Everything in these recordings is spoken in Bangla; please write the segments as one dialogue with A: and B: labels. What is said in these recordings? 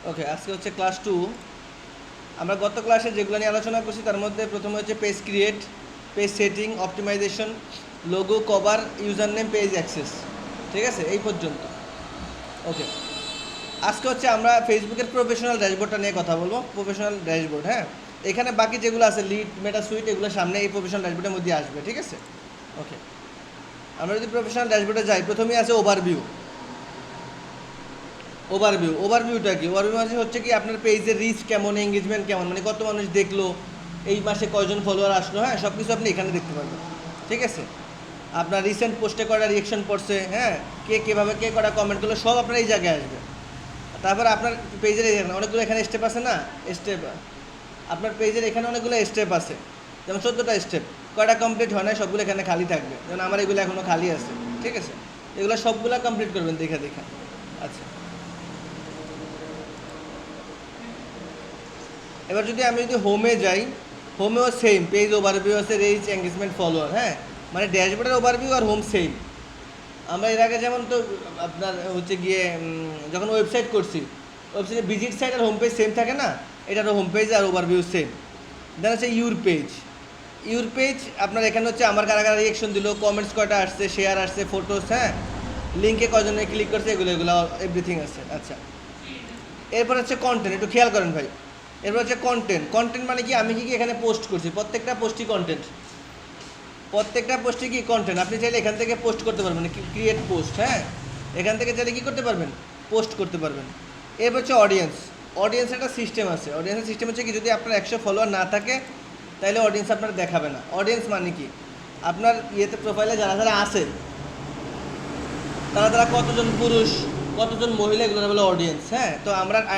A: ওকে, আজকে হচ্ছে ক্লাস 2। আমরা গত ক্লাসে যেগুলো নিয়ে আলোচনা করছি তার মধ্যে প্রথমে হচ্ছে page create, page setting, optimisation, logo, cover, user name, page access. ঠিক আছে, এই পর্যন্ত। ওকে, আজকে হচ্ছে আমরা ফেসবুকের প্রফেশনাল ড্যাশবোর্ডটা নিয়ে কথা বলবো। প্রফেশনাল ড্যাশবোর্ড, হ্যাঁ, এখানে বাকি যেগুলো আছে লিড, মেটা সুইট, এগুলো সামনে এই প্রফেশনাল ড্যাশবোর্ডের মধ্যে আসবে। ঠিক আছে, ওকে, আমরা যদি প্রফেশনাল ড্যাশবোর্ডে যাই, প্রথমেই আছে ওভারভিউ। ওভারভিউটা কি? ওভারভিউ মানে হচ্ছে কি আপনার পেজের রিচ কেমন, এঙ্গেজমেন্ট কেমন, মানে কত মানুষ দেখলো, এই মাসে কয়জন ফলোয়ার আসলো, হ্যাঁ, সব কিছু আপনি এখানে দেখতে পারবেন। ঠিক আছে, আপনার রিসেন্ট পোস্টে কটা রিয়েকশন পড়ছে, হ্যাঁ, কে কীভাবে কে কটা কমেন্ট করলো, সব আপনার এই জায়গায় আসবে। তারপর আপনার পেজের অনেকগুলো এখানে স্টেপ আছে না, স্টেপ, আপনার পেজের এখানে অনেকগুলো স্টেপ আছে, যেমন 14টা স্টেপ, কয়টা কমপ্লিট হয় না সবগুলো এখানে খালি থাকবে, যেমন আমার এগুলো এখনও খালি আছে। ঠিক আছে, এগুলো সবগুলো কমপ্লিট করবেন দেখে দেখে। আচ্ছা, এবার আমি যদি হোমে যাই, হোমেও সেম পেজ ওভারভিউ আছে, রিচ, এঙ্গেজমেন্ট, ফলোয়ার, হ্যাঁ, মানে ড্যাশবোর্ডের ওভারভিউ আর হোম সেম। আমরা এর আগে যেমন তো আপনার হচ্ছে গিয়ে যখন ওয়েবসাইট করছি, ওয়েবসাইটে ভিজিট সাইট আর হোম পেজ সেম থাকে না, এটারও হোম পেজ আর ওভারভিউ সেম। দেন হচ্ছে ইউর পেজ আপনার এখানে হচ্ছে আমার কারা কারা রিয়েকশন দিল, কমেন্টস কয়টা আসছে, শেয়ার আসছে, ফটোস, হ্যাঁ, লিঙ্কে কজনে ক্লিক করছে, এগুলো এভরিথিং আছে। আচ্ছা, এরপর হচ্ছে কন্টেন্ট, একটু খেয়াল করেন ভাই। এরপর হচ্ছে কন্টেন্ট মানে কি, আমি কি কি এখানে পোস্ট করছি, প্রত্যেকটা পোস্টই কন্টেন্ট, প্রত্যেকটা পোস্টে কি কন্টেন্ট। আপনি চাইলে এখান থেকে পোস্ট করতে পারবেন, ক্রিয়েট পোস্ট, হ্যাঁ, এখান থেকে চাইলে কী করতে পারবেন, পোস্ট করতে পারবেন। এরপর হচ্ছে অডিয়েন্স একটা সিস্টেম আছে। অডিয়েন্সের সিস্টেম হচ্ছে কি, যদি আপনার 100 ফলোয়ার না থাকে তাহলে অডিয়েন্স আপনার দেখাবে না। অডিয়েন্স মানে কি, আপনার ইয়েতে প্রোফাইলে যারা যারা আছে তারা কতজন পুরুষ, কতজন মহিলা, এগুলো বলে অডিয়েন্স। হ্যাঁ, তো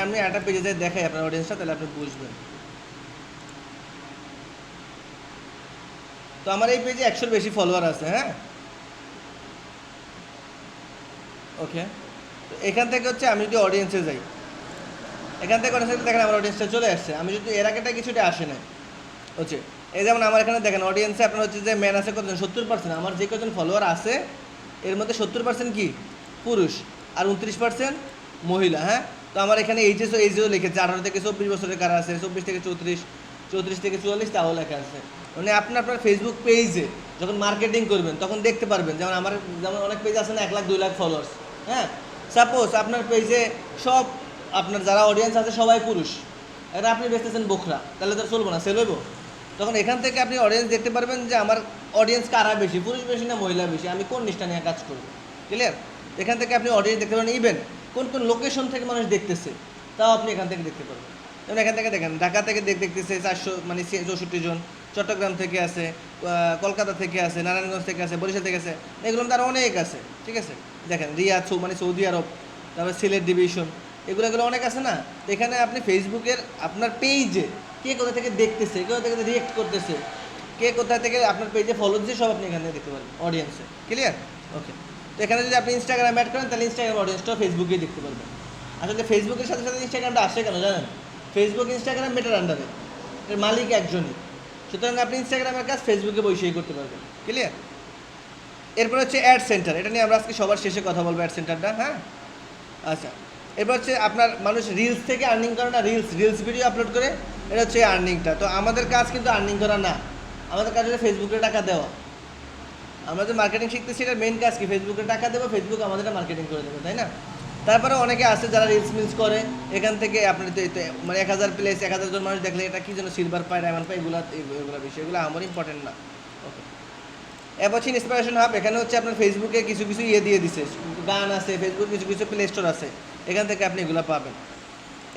A: আমি একটা পেজে যাই দেখাই আপনার অডিয়েন্সটা, তাহলে আপনি বুঝবেন। তো আমার এই পেজে 100-র বেশি ফলোয়ার আছে। হ্যাঁ, ওকে, তো এখান থেকে হচ্ছে আমি যদি অডিয়েন্সে যাই, এখান থেকে অডিয়েন্সে দেখেন আমার অডিয়েন্সটা চলে আসছে। আমি যদি এর আগেটা কিছুটা আসে না হচ্ছে, এই যেমন আমার এখানে দেখেন অডিয়েন্সে আপনার হচ্ছে যে ম্যান আছে কতজন, 70%। আমার যে কজন ফলোয়ার আছে এর মধ্যে 70% কি পুরুষ আর 29% মহিলা। হ্যাঁ, তো আমার এখানে এইচও লিখেছে, 18 থেকে 24 বছরের কারা আছে, 24 থেকে 34, 34 থেকে 44, তাও লেখা আছে। মানে আপনার ফেসবুক পেজে যখন মার্কেটিং করবেন তখন দেখতে পারবেন, যেমন অনেক পেজ আছে না 1 লাখ 2 লাখ ফলোয়ার্স। হ্যাঁ, সাপোজ আপনার পেজে সব আপনার যারা অডিয়েন্স আছে সবাই পুরুষ, এটা আপনি বেচতেছেন বোখরা, তাহলে তো চলবো না, সেল হইব। তখন এখান থেকে আপনি অডিয়েন্স দেখতে পারবেন যে আমার অডিয়েন্স কারা বেশি, পুরুষ বেশি না মহিলা বেশি, আমি কোন নিষ্ঠা নিয়ে কাজ করবো। ক্লিয়ার? এখান থেকে আপনি অডিয়েন্স দেখতে পারেন, ইভেন কোন কোন লোকেশন থেকে মানুষ দেখতেছে তাও আপনি এখান থেকে দেখতে পারবেন। যেমন এখান থেকে দেখেন, ঢাকা থেকে দেখতেছে 400 মানে 64 জন, চট্টগ্রাম থেকে আছে, কলকাতা থেকে আছে, নারায়ণগঞ্জ থেকে আছে, বরিশাল থেকে আছে, এগুলো তার অনেক আছে। ঠিক আছে, দেখেন রিয়াদ মানে সৌদি আরব, তারপরে সিলেট ডিভিশন, এগুলো অনেক আছে না। তো এখানে আপনি ফেসবুকের আপনার পেজে কে কোথা থেকে দেখতেছে, কে কোথা থেকে রিয়েক্ট করতেছে, কে কোথা থেকে আপনার পেজে ফলো দিচ্ছে, সব আপনি এখানে দেখতে পারবেন অডিয়েন্সে। ক্লিয়ার? ওকে, তো এখানে যদি আপনি ইনস্টাগ্রাম অ্যাড করেন তাহলে ইনস্টাগ্রাম অডিয়েন্সটাও ফেসবুকেই দেখতে পারবেন। আসলে ফেসবুকের সাথে সাথে ইনস্টাগ্রামটা আসে কেন জানেন? ফেসবুক ইনস্টাগ্রাম মেটার আন্ডারে, এর মালিক একজনই, সুতরাং আপনি ইনস্টাগ্রামের কাজ ফেসবুকে বসেই করতে পারবেন। ক্লিয়ার? এরপর হচ্ছে অ্যাড সেন্টার, এটা নিয়ে আমরা আজকে সবার শেষে কথা বলবো, অ্যাড সেন্টারটা। হ্যাঁ, আচ্ছা, এরপর হচ্ছে আপনার মানুষ রিলস থেকে আর্নিং করে না, রিলস ভিডিও আপলোড করে, এটা হচ্ছে আর্নিংটা। তো আমাদের কাজ কিন্তু আর্নিং করা না, আমাদের কাজ হচ্ছে ফেসবুকে টাকা দেওয়া। আমরা যে মার্কেটিং শিখতেছি এটার মেইন কাজ কি, ফেসবুকে টাকা দেবো, ফেসবুক আমাদের মার্কেটিং করে দেবে, তাই না? তারপরে অনেকে আছে যারা রিলস করে, এখান থেকে আপনার মানে 1000 প্লেস, 1000 জন মানুষ দেখলে এটা কি যেন সিলভার পায়, ডায়মন্ড পায়, এগুলো বিষয়, এগুলো আমার ইম্পর্টেন্ট না। ওকে, অ্যাপ হচ্ছে ইন্সপিরেশন হাব, এখানে হচ্ছে আপনার ফেসবুকে কিছু কিছু দিয়ে দিছে, গান আছে, ফেসবুক কিছু কিছু প্লে স্টোর আছে, এখান থেকে আপনি এগুলো পাবেন।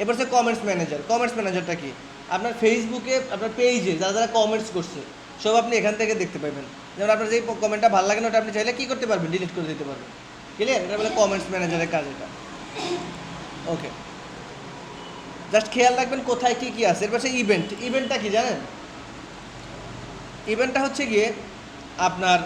A: এরপর হচ্ছে কমেন্টস ম্যানেজারটা কি, আপনার ফেসবুকে আপনার পেজে যারা যারা কমেন্টস করছে সব আপনি এখান থেকে দেখতে পাবেন। যেমন আপনার যেই কমেন্টটা ভালো লাগে না ওটা আপনি চাইলে কী করতে পারবেন, ডিলিট করে দিতে পারবেন। ক্লিয়ার? এটা বলে কমেন্টস ম্যানেজারের কাজ এটা। ওকে, জাস্ট খেয়াল রাখবেন কোথায় কী কী আছে। এরপর হচ্ছে ইভেন্টটা কি জানেন? ইভেন্টটা হচ্ছে গিয়ে আপনার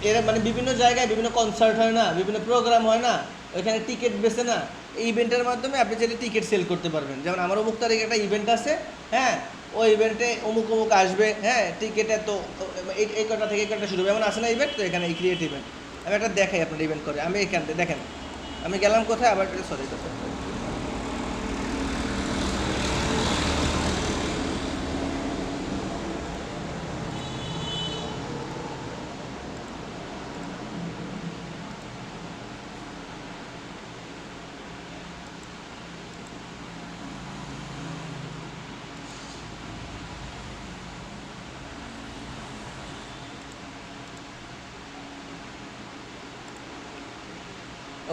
A: এরা মানে বিভিন্ন জায়গায় বিভিন্ন কনসার্ট হয় না, বিভিন্ন প্রোগ্রাম হয় না, ওইখানে টিকিট বেচে না, এই ইভেন্টের মাধ্যমে আপনি চাইলে টিকিট সেল করতে পারবেন। যেমন আমার অমুক তারিখে একটা ইভেন্ট আছে, হ্যাঁ, ওই ইভেন্টে অমুক আসবে, হ্যাঁ, টিকিটে তো এই কটা থেকে এই কটা শুরু হবে, এমন আসে না ইভেন্ট, তো এখানে এই ক্রিয়েট ইভেন্ট আমি একটা দেখাই আপনার ইভেন্ট করে। আমি এখান থেকে দেখেন, আমি গেলাম কোথায় আবার, সরি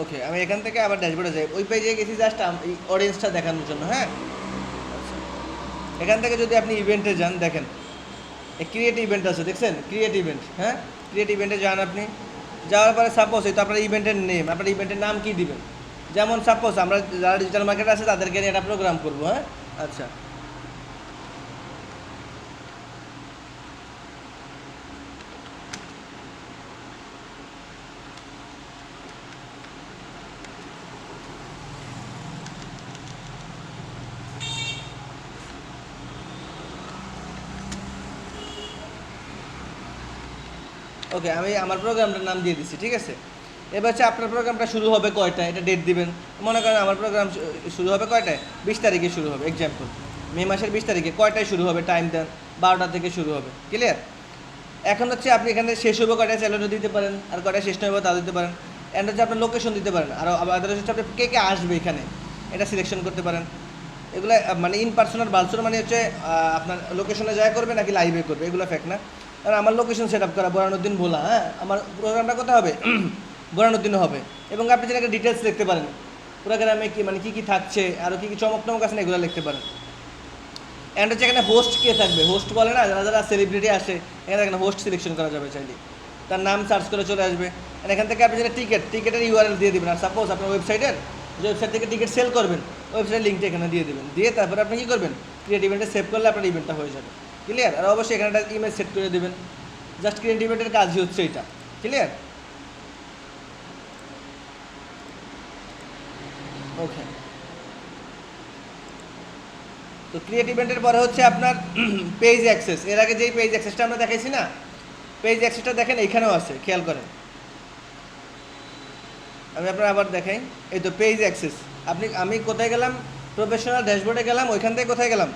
A: ওকে, আমি এখান থেকে আবার ড্যাশবোর্ডে যাই, ওই পেজে গেছি জাস্ট এই অডিয়েন্সটা দেখানোর জন্য, হ্যাঁ। এখান থেকে যদি আপনি ইভেন্টে যান, দেখেন ক্রিয়েট ইভেন্ট আছে, দেখছেন ক্রিয়েট ইভেন্ট, হ্যাঁ। ক্রিয়েট ইভেন্টে যান আপনি, যাওয়ার পরে সাপোজ এই তো আপনার ইভেন্টের নেম, আপনার ইভেন্টের নাম কী দিবেন? যেমন সাপোজ আমরা যারা ডিজিটাল মার্কেট আছে তাদেরকে নিয়ে একটা প্রোগ্রাম করবো, হ্যাঁ। আচ্ছা, ওকে, আমি আমার প্রোগ্রামটার নাম দিয়ে দিচ্ছি, ঠিক আছে। এবার হচ্ছে আপনার প্রোগ্রামটা শুরু হবে কয়টায়, এটা ডেট দিবেন। মনে করেন আমার প্রোগ্রাম শুরু হবে কয়টায়, 20 তারিখে শুরু হবে, এক্সাম্পল মে মাসের 20 তারিখে। কয়টায় শুরু হবে, টাইম দেন, 12টা থেকে শুরু হবে, ক্লিয়ার। এখন হচ্ছে আপনি এখানে শেষ হবে কয়টায় চ্যালেঞ্জও দিতে পারেন, আর কয়টায় শেষ হবে তাও দিতে পারেন। অ্যান্ড হচ্ছে আপনার লোকেশন দিতে পারেন, আর আদার হচ্ছে আপনি কে কে আসবে এখানে এটা সিলেকশন করতে পারেন। এগুলো মানে ইন পার্সোনাল ভার্চুয়াল মানে হচ্ছে আপনার লোকেশনে যায় করবে নাকি লাইভে করবে, এগুলো ফ্যাক্ট না। কারণ আমার লোকেশন সেট আপ করা বোরানুদ্দিন ভোলা, হ্যাঁ। আমার প্রোগ্রামটা কোথায় হবে, বোরানুদ্দিনে হবে। এবং আপনি যেটা একটা ডিটেলস লিখতে পারেন, প্রোগ্রামে কি মানে কী কী থাকছে, আরও কী কী চমক টমক আছে না, এগুলো লিখতে পারেন। অ্যান্ড হচ্ছে এখানে হোস্ট কে থাকবে, হোস্ট বলে না, যারা যারা সেলিব্রিটি আসে এখানে হোস্ট সিলেকশন করা যাবে চাইলে, তার নাম সার্চ করে চলে আসবে। অ্যান্ড এখান থেকে আপনি যেটা টিকেটের ইউআরএল দিয়ে দেবেন। আর সাপোজ আপনার ওয়েবসাইটের যে ওয়েবসাইট থেকে টিকিট সেল করবেন, ওয়েবসাইটের লিঙ্কটা এখানে দিয়ে দেবেন, দিয়ে তারপরে আপনি কী করবেন, ক্রিয়েট ইভেন্টে সেভ করলে আপনার ইভেন্টটা হয়ে যাবে, ক্লিয়ার। আর অবশ্যই এখানে একটা ইমেজ সেট করে দেবেন, জাস্ট ক্রিয়েট ইভেন্টের কাজই হচ্ছে এটা, ক্লিয়ার। ওকে, তো ক্রিয়েট ইভেন্টের পরে হচ্ছে আপনার পেজ অ্যাক্সেস। এর আগে যেই পেজ অ্যাক্সেসটা আমরা দেখাইছি না, পেজ অ্যাক্সেসটা দেখেন এইখানেও আছে, খেয়াল করেন। আমি আপনার আবার দেখাই, এই তো পেজ অ্যাক্সেস। আমি কোথায় গেলাম, প্রফেশনাল ড্যাশবোর্ডে গেলাম, ওইখান থেকে কোথায় গেলাম,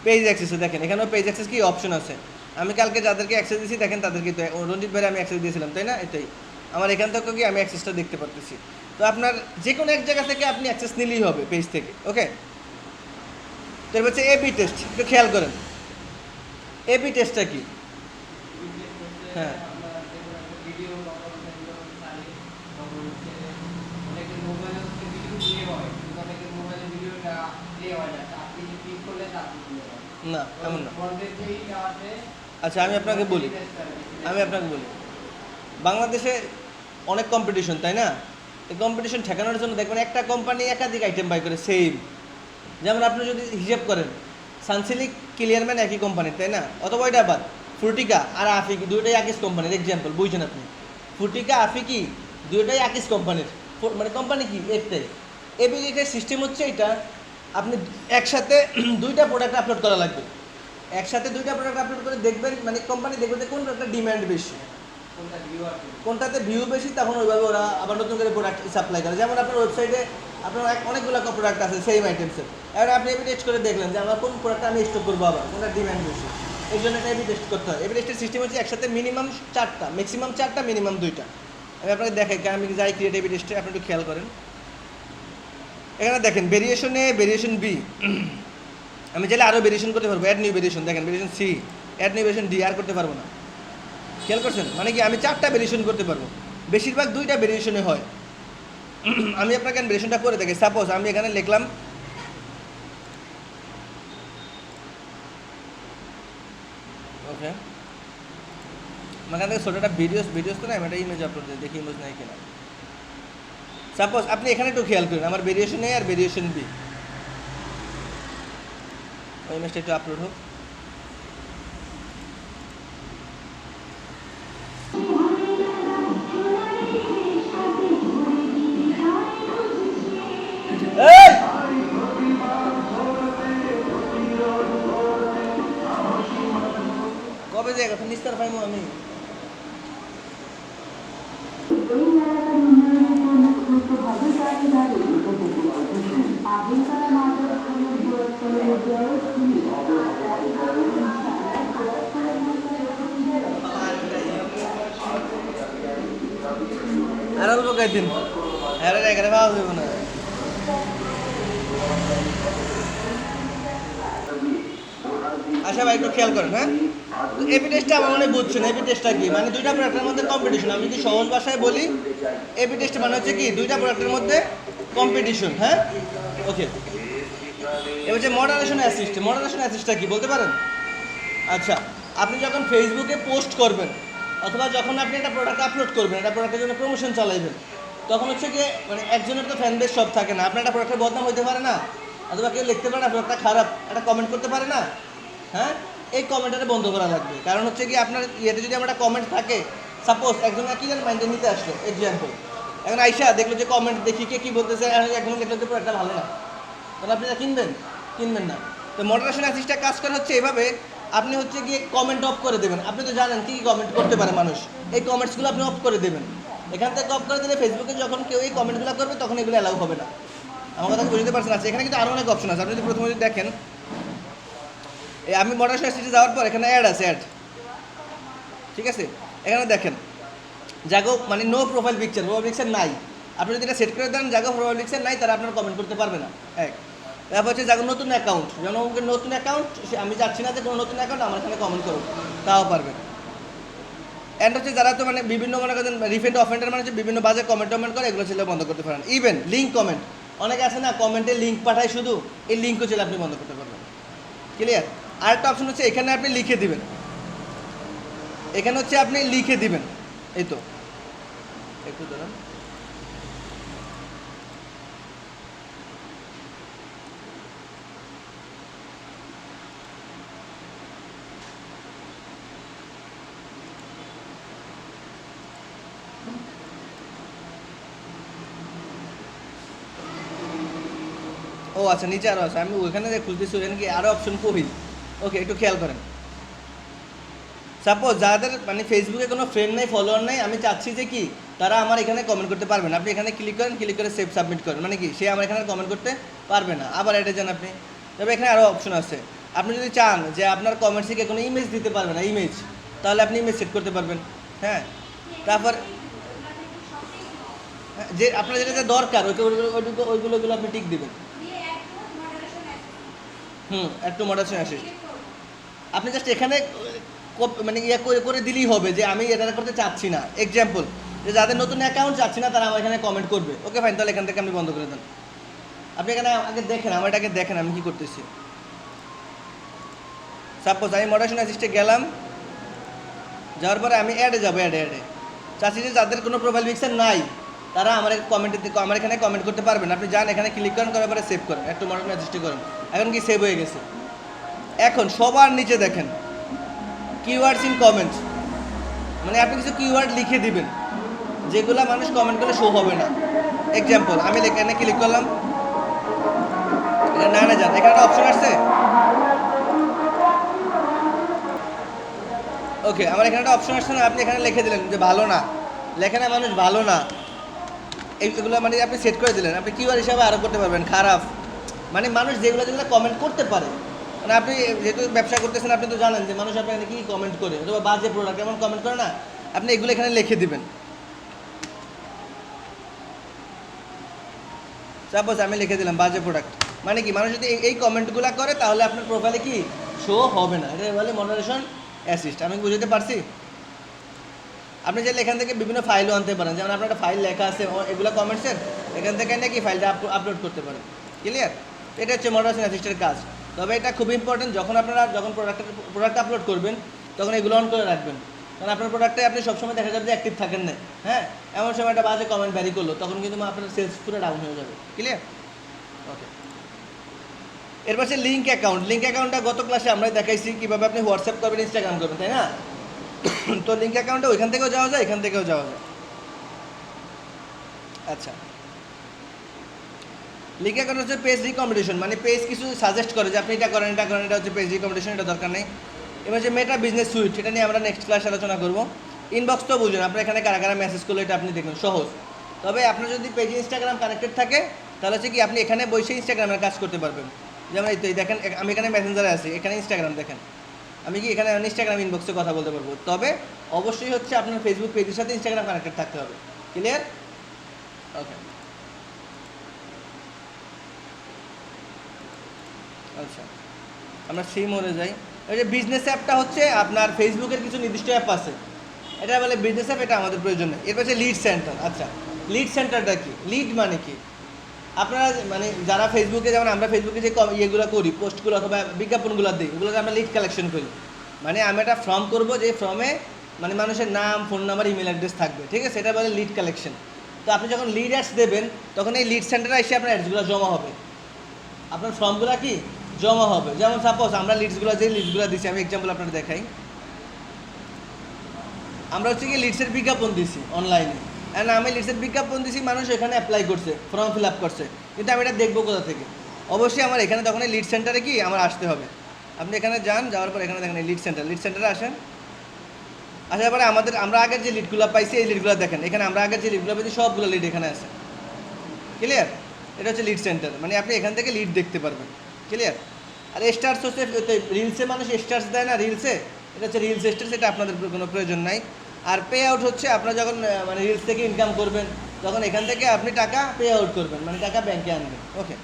A: পেজ অ্যাক্সেসে। দেখেন এখানেও পেজ অ্যাক্সেস কি অপশন আছে। আমি কালকে যাদেরকে অ্যাক্সেস দিয়েছি দেখেন তাদেরকে, তো রঞ্জিত ভাইয়ের আমি অ্যাক্সেস দিয়েছিলাম, তাই না। এটাই আমার এখান থেকে কি আমি অ্যাক্সেসটা দেখতে পারতেছি। তো আপনার যে কোনো এক জায়গা থেকে আপনি অ্যাক্সেস নিলেই হবে পেজ থেকে, ওকে। তো এবার হচ্ছে এবি টেস্ট, একটু খেয়াল করেন এবি টেস্টটা কি। হ্যাঁ, না এমন না। আচ্ছা, আমি আপনাকে বলি বাংলাদেশে অনেক কম্পিটিশন, তাই না। এই কম্পিটিশন ঠেকানোর জন্য দেখবেন একটা কোম্পানি একাধিক আইটেম বাই করে সেম। যেমন আপনি যদি হিসাব করেন, সানসিলিক ক্লিয়ারম্যান একই কোম্পানির, তাই না। অথবা এটা বাদ, ফ্রুটিকা আর আফিকি দুইটাই একই কোম্পানির, এক্সাম্পল বুঝছেন আপনি। ফ্রুটিকা আফিকি দুইটাই একই কোম্পানির, মানে কোম্পানি কি একটাই। এবিলিটির সিস্টেম হচ্ছে এটা, আপনি একসাথে দুইটা প্রোডাক্ট আপলোড করা লাগবে। একসাথে দুইটা প্রোডাক্ট আপলোড করে দেখবেন, মানে কোম্পানি দেখবে যে কোন প্রোডাক্টের ডিমান্ড বেশি, কোনটাতে ভিউ বেশি, তখন ওইভাবে ওরা আবার নতুন করে প্রোডাক্ট সাপ্লাই করে। যেমন আপনার ওয়েবসাইটে আপনার অনেকগুলো প্রোডাক্ট আছে সেম আইটেমসের, এবার আপনি এবি টেস্ট করে দেখলেন যে আমার কোন প্রোডাক্টটা আমি স্টক করবো, আবার কোনটা ডিমান্ড বেশি। এই জন্য এটা এবি টেস্ট করতে হয়। এবি টেস্টের সিস্টেম হচ্ছে একসাথে মিনিমাম 4টা, ম্যাক্সিমাম 4টা, মিনিমাম 2টা। আমি আপনাকে দেখাই, আমি যাই ক্রিয়েট এবি টেস্টে, আপনি একটু খেয়াল করেন। এখানে দেখেন ভেরিয়েশন এ, ভেরিয়েশন বি, আমি চাইলে আরও ভেরিয়েশন করতে পারবো। অ্যাড নিউ ভেরিয়েশন, দেখেন variation C, add new variation D, আর করতে পারবো না। খেয়াল করছেন, মানে কি আমি 4টা ভেরিয়েশন করতে পারবো, বেশিরভাগ 2টা ভেরিয়েশনে হয়। আমি আপনাকে ভেরিয়েশনটা করে দেখি। সাপোজ আমি এখানে লিখলাম ওকে, এখান থেকে ছোটোটা ভিডিওস তো না, আমি একটা ইমেজ আপলোড দিই, দেখি ইমেজ নাই কিনা। সাপোজ আপনি এখানে একটু খেয়াল করেন, আমার ভেরিয়েশন এ আর ভেরিয়েশন বি, ওই ইমেজটা একটু আপলোড হোক। এই কবে যাই কথা নিস্তার পাইমু আমি। আর অল্প কয়েকদিন, হ্যাঁ এখানে পাওয়া যাবে না। আচ্ছা ভাই একটু খেয়াল করেন, হ্যাঁ। এপি টেস্টটা আমার মনে হয় বুঝছেন। এপি টেস্টটা কি মানে দুইটা প্রোডাক্টের মধ্যে কম্পিটিশন। আমি যদি সহজ ভাষায় বলি, এপি টেস্ট মানে হচ্ছে কি দুইটা প্রোডাক্টের মধ্যে কম্পিটিশন, হ্যাঁ। ওকে, এবার যে মডারেশন অ্যাসিস্ট, মডারেশন অ্যাসিস্টটা কি বলতে পারেন? আচ্ছা, আপনি যখন ফেসবুকে পোস্ট করবেন অথবা যখন আপনি একটা প্রোডাক্ট আপলোড করবেন, একটা প্রোডাক্টের জন্য প্রমোশন চালাইবেন, তখন হচ্ছে কি মানে একজনের তো ফ্যান বেস সব থাকে না। আপনার একটা প্রোডাক্টের বদনাম হইতে পারে না, অথবা কেউ লিখতে পারে না প্রোডাক্টটা খারাপ, একটা কমেন্ট করতে পারে না, হ্যাঁ। এই কমেন্টটা বন্ধ করা লাগবে। কারণ হচ্ছে কি আপনার ইয়েতে যদি আমার একটা কমেন্ট থাকে, সাপোজ একজন কি যেন মাইন্ডে নিতে আসলো এক্সাম্পল, এখন আইসা দেখলো যে কমেন্ট দেখি কে কী বলতেছে, একজন দেখলো যে প্রোডাক্টটা ভালো না, তাহলে আপনি এটা কিনবেন? কিনবেন না। তো মডারেশন অ্যাসিস্টটা কাজ করা হচ্ছে এভাবে, আপনি হচ্ছে গিয়ে কমেন্ট অফ করে দেবেন। আপনি তো জানেন কী কী কমেন্ট করতে পারে মানুষ, এই কমেন্টসগুলো আপনি অফ করে দেবেন। এখান থেকে অফ করে দিলে ফেসবুকে যখন কেউ এই কমেন্টগুলো করবে তখন এগুলো অ্যালাউ হবে না। আমার কথা বুঝতে পারছেন? আছে এখানে কিন্তু আরও অনেক অপশন আছে। আপনি যদি প্রথমে যদি দেখেন, এই আমি মডারেশন অ্যাসিস্টে যাওয়ার পর এখানে অ্যাড আছে, অ্যাড, ঠিক আছে। এখানে দেখেন জাগো মানে no profile picture, profile picture নাই। আপনি যদি এটা সেট করে দেন জাগো প্রোফাইল পিকচার নাই, তারা আপনার কমেন্ট করতে পারবে না। এক, তারপর হচ্ছে যাকে নতুন অ্যাকাউন্ট, যেমন আমাকে নতুন অ্যাকাউন্ট, আমি চাচ্ছি না যে কোনো নতুন অ্যাকাউন্ট আমার এখানে কমেন্ট করুক, তাও পারবে। অ্যান্ড হচ্ছে যারা তো মানে বিভিন্ন মনে করেন রিফেন্ড অফেন্ডার মানে হচ্ছে বিভিন্ন বাজে কমেন্ট টমেন্ট করে, এগুলো ছেলে বন্ধ করতে পারেন। ইভেন লিঙ্ক কমেন্ট, অনেকে আছে না কমেন্টে লিঙ্ক পাঠায় শুধু, এই লিঙ্কও ছেলে আপনি বন্ধ করতে পারবেন। ক্লিয়ার? আরেকটা অপশন হচ্ছে এখানে আপনি লিখে দিবেন, এখানে হচ্ছে আপনি লিখে দিবেন, এই তো একটু ধরুন, ও আচ্ছা নিচে আরও আছে, আমি ওইখানে যে খুঁজতেছি ওখানে কি আরও অপশন কই? ওকে, একটু খেয়াল করেন। সাপোজ যাদের মানে ফেসবুকে কোনো ফ্রেন্ড নেই, ফলোয়ার নেই, আমি চাচ্ছি যে কি তারা আমার এখানে কমেন্ট করতে পারবেন। আপনি এখানে ক্লিক করেন, ক্লিক করে সেভ সাবমিট করেন, মানে কি সে আমার এখানে কমেন্ট করতে পারবে না। আবার এটা যান আপনি, তবে এখানে আরও অপশন আছে। আপনি যদি চান যে আপনার কমেন্ট থেকে কোনো ইমেজ দিতে পারবে না, ইমেজ, তাহলে আপনি ইমেজ সেট করতে পারবেন, হ্যাঁ। তারপর যে আপনার যেটা দরকার ওইগুলো আপনি টিক দিবেন। একটু মডারেশন অ্যাসিস্ট আপনি জাস্ট এখানে মানে ইয়ে করে করে দিলেই হবে যে আমি এটা করতে চাচ্ছি না। এক্সাম্পল, যে যাদের নতুন অ্যাকাউন্ট চাচ্ছি না তারা আমার এখানে কমেন্ট করবে, ওকে ফাইন, তাহলে এখান থেকে আপনি বন্ধ করে দেন। আপনি এখানে আগে দেখেন, আমার এটাকে দেখেন আমি কী করতেছি। সাপোজ আমি মডারেশন অ্যাসিস্টে গেলাম, যাওয়ার পরে আমি অ্যাডে যাবো, অ্যাডে চাচ্ছি যে যাদের কোনো প্রোফাইল পিকচার নাই তারা আমার আমার এখানে কমেন্ট করতে পারবেন। আপনি যান এখানে ক্লিক করেন, করার পরে সেভ করেন, একটু মডারেশন অ্যাসিস্টে করেন, এখন কি সেভ হয়ে গেছে। এখন সবার নিচে দেখেন কিওয়ার্ডস ইন কমেন্টস, মানে আপনি কিছু কিওয়ার্ড লিখে দিবেন যেগুলো মানুষ কমেন্ট করলে শো হবে না। এক্সাম্পল, আমি এখানে ক্লিক করলাম, না যান এখানে একটা অপশন আসছে, ওকে আমার এখানে একটা অপশন আসছে না, আপনি এখানে লিখে দিলেন যে ভালো না, লেখে না মানুষ ভালো না, এইগুলো মানে আপনি সেট করে দিলেন। আপনি কিওয়ার্ড হিসাবে আরও করতে পারবেন খারাপ, মানে মানুষ যেগুলো যেগুলো কমেন্ট করতে পারে। মানে আপনি যেহেতু ব্যবসা করতেছেন আপনি তো জানেন যে মানুষ আপনার এখানে কী কমেন্ট করে, অথবা বাজে প্রোডাক্ট এমন কমেন্ট করে না, আপনি এগুলো এখানে লিখে দিবেন। সাপোজ আমি লিখে দিলাম বাজে প্রোডাক্ট, মানে কি মানুষ যদি এই কমেন্টগুলো করে তাহলে আপনার প্রোফাইলে কি শো হবে না। এটা বলে মডারেশন অ্যাসিস্ট। আমি বুঝতে পারছি? আপনি চাইলে এখান থেকে বিভিন্ন ফাইলও আনতে পারেন, যেমন আপনার একটা ফাইল লেখা আছে এগুলো কমেন্টসের, এখান থেকে নাকি ফাইলটা আপলোড করতে পারেন। ক্লিয়ার? এটা হচ্ছে মডারেশন অ্যাসিস্টের কাজ। তবে এটা খুব ইম্পর্টেন্ট, যখন প্রোডাক্ট আপলোড করবেন তখন এগুলো অন করে রাখবেন, কারণ আপনার প্রোডাক্টে আপনি সবসময় দেখা যাবে যে অ্যাক্টিভ থাকেন না, হ্যাঁ। এমন সময় একটা বাজে কমেন্ট ভ্যারি করলো তখন কিন্তু আপনার সেলস পুরো ডাউন হয়ে যাবে। ক্লিয়ার? ওকে, এরপর হচ্ছে লিঙ্ক অ্যাকাউন্ট। লিঙ্ক অ্যাকাউন্টটা গত ক্লাসে আমরাই দেখাইছি কীভাবে আপনি হোয়াটসঅ্যাপ করবেন, ইনস্টাগ্রাম করবেন, তাই না? তো লিঙ্ক অ্যাকাউন্টে ওইখান থেকেও যাওয়া যায়, এখান থেকেও যাওয়া যায়। আচ্ছা, লিঙ্ক অ্যাকাউন্ট হচ্ছে পেজ রিকমেন্ডেশন, মানে পেজ কিছু সাজেস্ট করে যে আপনি এটা করেন, এটা হচ্ছে পেজ রিকমেন্ডেশন, এটা দরকার নেই। এবার হচ্ছে মেটা বিজনেস সুইট, এটা নিয়ে আমরা নেক্সট ক্লাসে আলোচনা করবো। ইনবক্স তো বুঝুন, আপনার এখানে কারা কারা মেসেজ করলে এটা আপনি দেখুন, সহজ। তবে আপনার যদি পেজে ইনস্টাগ্রাম কানেক্টেড থাকে তাহলে হচ্ছে কি আপনি এখানে বসে ইনস্টাগ্রামের কাজ করতে পারবেন। যেমন এই তো দেখেন আমি এখানে মেসেঞ্জারে আছি, এখানে ইনস্টাগ্রাম দেখেন, আমি কি এখানে ইনস্টাগ্রাম ইনবক্সে কথা বলতে পারবো। তবে অবশ্যই হচ্ছে আপনার ফেসবুক পেজের সাথে ইনস্টাগ্রাম কানেক্টেড থাকতে হবে। ক্লিয়ার? ওকে, আচ্ছা আমরা সি মোড়ে যাই। ওই যে বিজনেস অ্যাপটা হচ্ছে আপনার ফেসবুকের কিছু নির্দিষ্ট অ্যাপ আছে, এটা বলে বিজনেস অ্যাপ, এটা আমাদের প্রয়োজন নেই। এরপর হচ্ছে লিড সেন্টার। আচ্ছা, লিড সেন্টারটা কি? লিড মানে কি? আপনারা মানে যারা ফেসবুকে, যেমন আমরা ফেসবুকে যে ইয়েগুলো করি, পোস্টগুলো অথবা বিজ্ঞাপনগুলো দিই, ওগুলোকে আমরা লিড কালেকশন করি। মানে আমি একটা ফর্ম করব, যে ফর্মে মানে মানুষের নাম, ফোন নাম্বার, ইমেল অ্যাড্রেস থাকবে, ঠিক আছে? এটা বলে লিড কালেকশন। তো আপনি যখন লিড অ্যাডস দেবেন, তখন এই লিড সেন্টারে এসে আপনার অ্যাডসগুলো জমা হবে, আপনার ফর্মগুলো কি জমা হবে। যেমন সাপোজ আমরা লিডসগুলো, যে লিডসগুলো দিচ্ছি, আমি এক্সাম্পল আপনাদের দেখাই। আমরা হচ্ছে কি লিডসের বিজ্ঞাপন দিছি অনলাইনে, অ্যান্ড আমি লিডসের বিজ্ঞাপন দিছি, মানুষ এখানে অ্যাপ্লাই করছে, ফর্ম ফিল আপ করছে, কিন্তু আমি এটা দেখবো কোথা থেকে? অবশ্যই আমার এখানে তখন এই লিড সেন্টারে কি আমার আসতে হবে। আপনি এখানে যান, যাওয়ার পর এখানে দেখেন লিড সেন্টার, লিড সেন্টারে আসেন। আসার পরে আমরা আগের যে লিডগুলো পাইছি, এই লিডগুলো দেখেন, এখানে আমরা আগের যে লিডগুলো পাইছি সবগুলো লিড এখানে আছে। ক্লিয়ার? এটা হচ্ছে লিড সেন্টার, মানে আপনি এখান থেকে লিড দেখতে পারবেন। ক্লিয়ার? আর স্টার্স হচ্ছে রিলসে, মানুষ স্টার্স দেয় না রিলসে, এটা হচ্ছে রিলস স্টার্স, এটা আপনাদের কোনো প্রয়োজন নাই। আর পে আউট হচ্ছে আপনারা যখন মানে রিলস থেকে ইনকাম করবেন, তখন এখান থেকে আপনি টাকা পে আউট করবেন, মানে টাকা ব্যাংকে আনবেন। ওকে,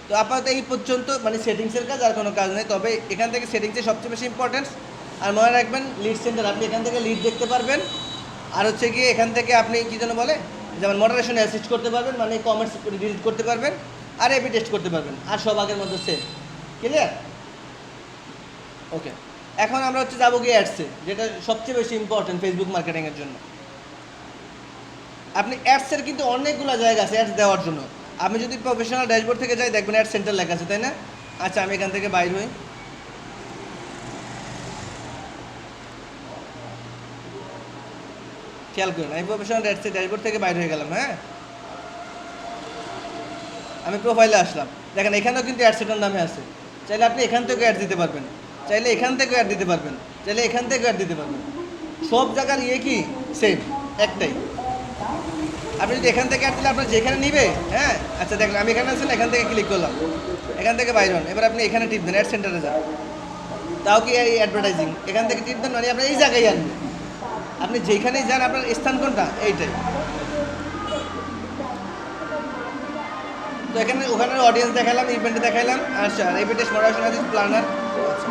A: তো আপাতত এই পর্যন্ত মানে সেটিংসের কাজ, আর কোনো কাজ নেই। তবে এখান থেকে সেটিংসের সবচেয়ে বেশি ইম্পর্টেন্স। আর মনে রাখবেন, লিড সেন্টার, আপনি এখান থেকে লিড দেখতে পারবেন। আর হচ্ছে গিয়ে এখান থেকে আপনি কী যেন বলে, যেমন মডারেশনে অ্যাসিস্ট করতে পারবেন, মানে কমেন্টস ডিলিট করতে পারবেন, আর এবি টেস্ট করতে পারবেন, আর সব আগের মধ্যে সেম। ক্লিয়ার? ওকে, এখন আমরা হচ্ছে যাবো গিয়ে অ্যাডসে, যেটা সবচেয়ে বেশি ইম্পর্টেন্ট ফেসবুক মার্কেটিংয়ের জন্য। আপনি অ্যাডসের কিন্তু অনেকগুলো জায়গা আছে অ্যাডস দেওয়ার জন্য। আমি যদি প্রফেশনাল ড্যাশবোর্ড থেকে যাই, দেখবেন অ্যাড সেন্টার লেখা আছে, তাই না? আচ্ছা, আমি এখান থেকে বাইর হই। খেয়াল করেন, আমি প্রফেশনাল অ্যাডসের ড্যাশবোর্ড থেকে বাইর হয়ে গেলাম। হ্যাঁ, আমি প্রোফাইলে আসলাম, দেখেন এখানেও কিন্তু অ্যাড সেন্টার নামে আছে। চাইলে আপনি এখান থেকে অ্যাড দিতে পারবেন, চাইলে এখান থেকে অ্যাড দিতে পারবেন, চাইলে এখান থেকে অ্যাড দিতে পারবেন। সব জায়গার ইয়ে কি সেম, একটাই। আপনি যদি এখান থেকে অ্যাড দিলে আপনার যেখানে নিবে। হ্যাঁ, আচ্ছা দেখেন, আমি এখানে আছেন, এখান থেকে ক্লিক করলাম, এখান থেকে বাইর হন। এবার আপনি এখানে টিপ দেন, অ্যাড সেন্টারে যান, তাও কি এই অ্যাডভার্টাইজিং, এখান থেকে টিপ দেন, মানে আপনি এই জায়গায় আনবেন। আপনি যেখানেই যান, আপনার স্থান কোনটা? এইটাই। তো এখানে ওখানে অডিয়েন্স দেখালাম, ইভেন্টে দেখালাম। আচ্ছা, ইভেন্টে মডারেশন আছে, প্ল্যানার। আচ্ছা,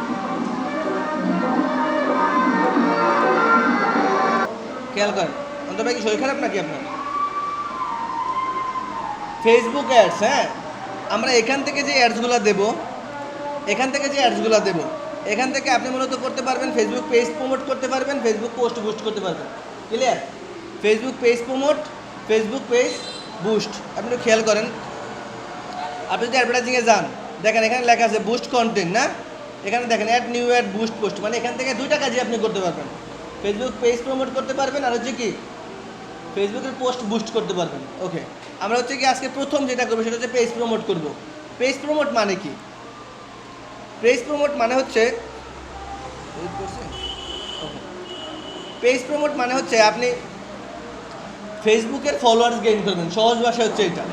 A: খেয়াল করেন, অন্তত কি শরীর খারাপ নাকি আপনার? ফেসবুক অ্যাডস, হ্যাঁ, আমরা এখান থেকে যে অ্যাডসগুলো দেবো, এখান থেকে যে অ্যাডসগুলো দেবো, এখান থেকে আপনি মূলত করতে পারবেন ফেসবুক পেজ প্রমোট করতে পারবেন, ফেসবুক পোস্ট বুস্ট করতে পারবেন। Clear? Facebook page promote, Facebook page boost. আপনি একটু খেয়াল করেন, আপনি যদি অ্যাডভার্টাইজিংয়ে যান, দেখেন এখানে লেখা আছে বুস্ট কন্টেন্ট, না? এখানে দেখেন add new add boost post, মানে এখান থেকে দুইটা কাজই আপনি করতে পারবেন। ফেসবুক পেজ প্রমোট করতে পারবেন, আর হচ্ছে কি ফেসবুকের পোস্ট বুস্ট করতে পারবেন। ওকে, আমরা হচ্ছে কি আজকে প্রথম যেটা করবো সেটা হচ্ছে পেজ প্রমোট করব। পেজ প্রমোট মানে কি? পেজ প্রমোট মানে হচ্ছে, পেজ প্রমোট মানে হচ্ছে আপনি ফেসবুকের ফলোয়ার্স গেইন করবেন, সহজ ভাষা হচ্ছে এটা।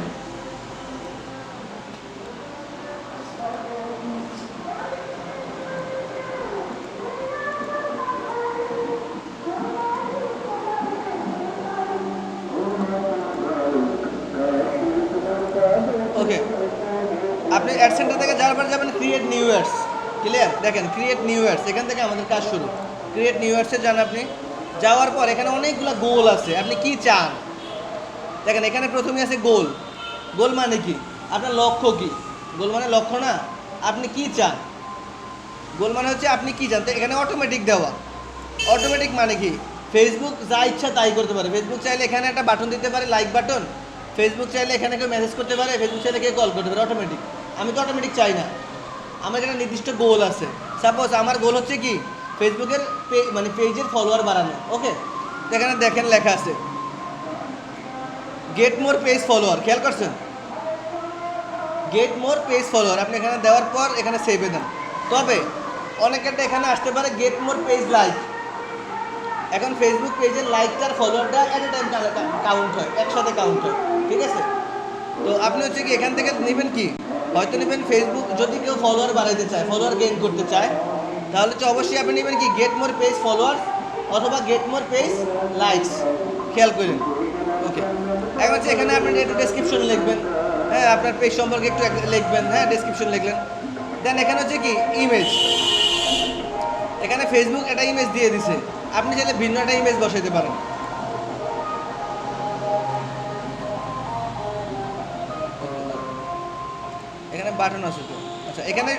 A: ওকে, আপনি অ্যাড সেন্টার থেকে যাওয়ার পর যাবেন ক্রিয়েট নিউ অ্যাডস। ক্লিয়ার? দেখেন ক্রিয়েট নিউ অ্যাডস, এখান থেকে আমাদের কাজ শুরু। ক্রিয়েট নিউ অ্যাডসে যান আপনি, যাওয়ার পর এখানে অনেকগুলো গোল আছে, আপনি কি চান। দেখেন এখানে প্রথমে আছে গোল। গোল মানে কি? আপনার লক্ষ্য কি? গোল মানে লক্ষ্য না, আপনি কি চান। গোল মানে হচ্ছে আপনি কি চান। তো এখানে অটোমেটিক দেওয়া। অটোমেটিক মানে কি? ফেসবুক যা ইচ্ছা তাই করতে পারে। ফেসবুক চাইলে এখানে একটা বাটন দিতে পারে, লাইক বাটন। ফেসবুক চাইলে এখানে কেউ মেসেজ করতে পারে, ফেসবুক চাইলে কেউ কল করতে পারে। অটোমেটিক। আমি তো অটোমেটিক চাই না, আমার একটা নির্দিষ্ট গোল আছে। সাপোজ আমার গোল হচ্ছে কি ফেসবুকের মানে পেজের ফলোয়ার বাড়ানো। ওকে, এখানে দেখেন লেখা আছে গেট মোর পেজ ফলোয়ার। খেয়াল করছেন? Get more page follower. আপনি এখানে দেওয়ার পর এখানে সেভে দেন। তবে অনেকেরটা এখানে আসতে পারে গেট মোর পেজ লাইক। এখন ফেসবুক পেজের লাইকটার ফলোয়ারটা এট এ টাইম কাউন্ট হয়, একসাথে কাউন্ট হয়। ঠিক আছে? তো আপনি হচ্ছে কি এখান থেকে নেবেন কি, হয়তো নেবেন ফেসবুক যদি কেউ ফলোয়ার বাড়াইতে চায়, ফলোয়ার গেইন করতে চায়, তাহলে তো অবশ্যই আপনি নেবেন কি গেট মোর পেজ ফলোয়ার অথবা গেট মোর পেজ লাইকস। খেয়াল করেন। ওকে, এখন হচ্ছে এখানে আপনি একটু ডেসক্রিপশন লিখবেন। হ্যাঁ, আপনার পেজ সম্পর্কে একটু লিখবেন। হ্যাঁ, ডেসক্রিপশন লিখলেন। দেন এখানে হচ্ছে কি ইমেজ। এখানে ফেসবুক একটা ইমেজ দিয়ে দিছে, আপনি চাইলে ভিন্ন একটা ইমেজ বসাইতে পারেন। এখানে বাটন আছে তো, আচ্ছা এখানে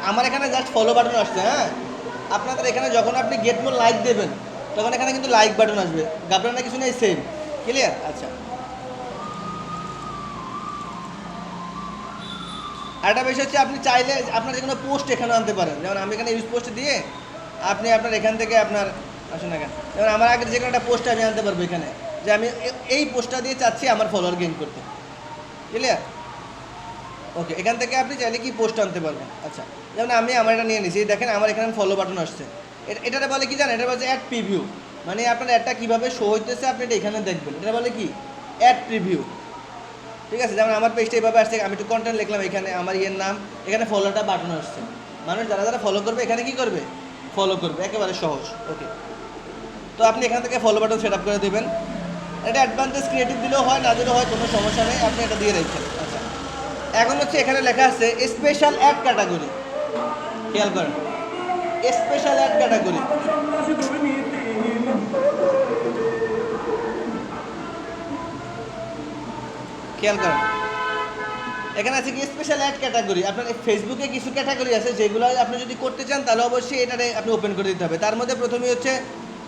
A: আমার এখানে জাস্ট ফলো বাটন আসছে। হ্যাঁ, আপনাদের এখানে যখন আপনি গেট মোর লাইক দেবেন তখন এখানে কিন্তু লাইক বাটন আসবে, ঘাবড়ানোর কিছু নেই, সেম ক্লিয়ার। আচ্ছা, আরেকটা বিষয় হচ্ছে আপনি চাইলে আপনার যে কোনো পোস্ট এখানে আনতে পারেন, যেমন আমি এখানে ইউজ পোস্ট দিয়ে আপনি আপনার এখান থেকে আপনার আসুন এখানে, যেমন আমার আগের যে কোনো একটা পোস্ট আমি আনতে পারবো এখানে, যে আমি এই পোস্টটা দিয়ে চাচ্ছি আমার ফলোয়ার গেইন করতে, ক্লিয়ার। ওকে, এখান থেকে আপনি চাইলে কি পোস্ট আনতে পারবেন। আচ্ছা, যেমন আমি আমার এটা নিয়ে নিয়েছি, দেখেন আমার এখানে ফলো বাটন আসছে। এটাতে বলে কি জানেন, এটা বলছে অ্যাড প্রিভিউ, মানে আপনার অ্যাডটা কীভাবে শো হইতেছে আপনি এটা এখানে দেখবেন, এটা বলে কি অ্যাড প্রিভিউ। ঠিক আছে, যেমন আমার পেজটা এইভাবে আসছে, আমি একটু কন্টেন্ট লিখলাম এখানে, আমার ইয়ের নাম, এখানে ফলোটা বাটন আসছে, মানুষ যারা যারা ফলো করবে এখানে কি করবে, ফলো করবে, একেবারে সহজ। ওকে, তো আপনি এখান থেকে ফলো বাটন সেট আপ করে দেবেন। এটা অ্যাডভান্টেজ ক্রিয়েটিভ দিলেও হয়, না দিলেও হয়, কোনো সমস্যা নেই, আপনি এটা দিয়ে রাখছেন। আচ্ছা, এখন হচ্ছে এখানে লেখা আছে স্পেশাল অ্যাড ক্যাটাগরি, খেয়াল করেন স্পেশাল অ্যাড ক্যাটাগরি। খেয়াল করেন এখানে আছে কি স্পেশাল অ্যাড ক্যাটাগরি। আপনার ফেসবুকে কিছু ক্যাটাগরি আছে যেগুলো আপনি যদি করতে চান তাহলে অবশ্যই এটাতে আপনি ওপেন করে দিতে হবে। তার মধ্যে প্রথমেই হচ্ছে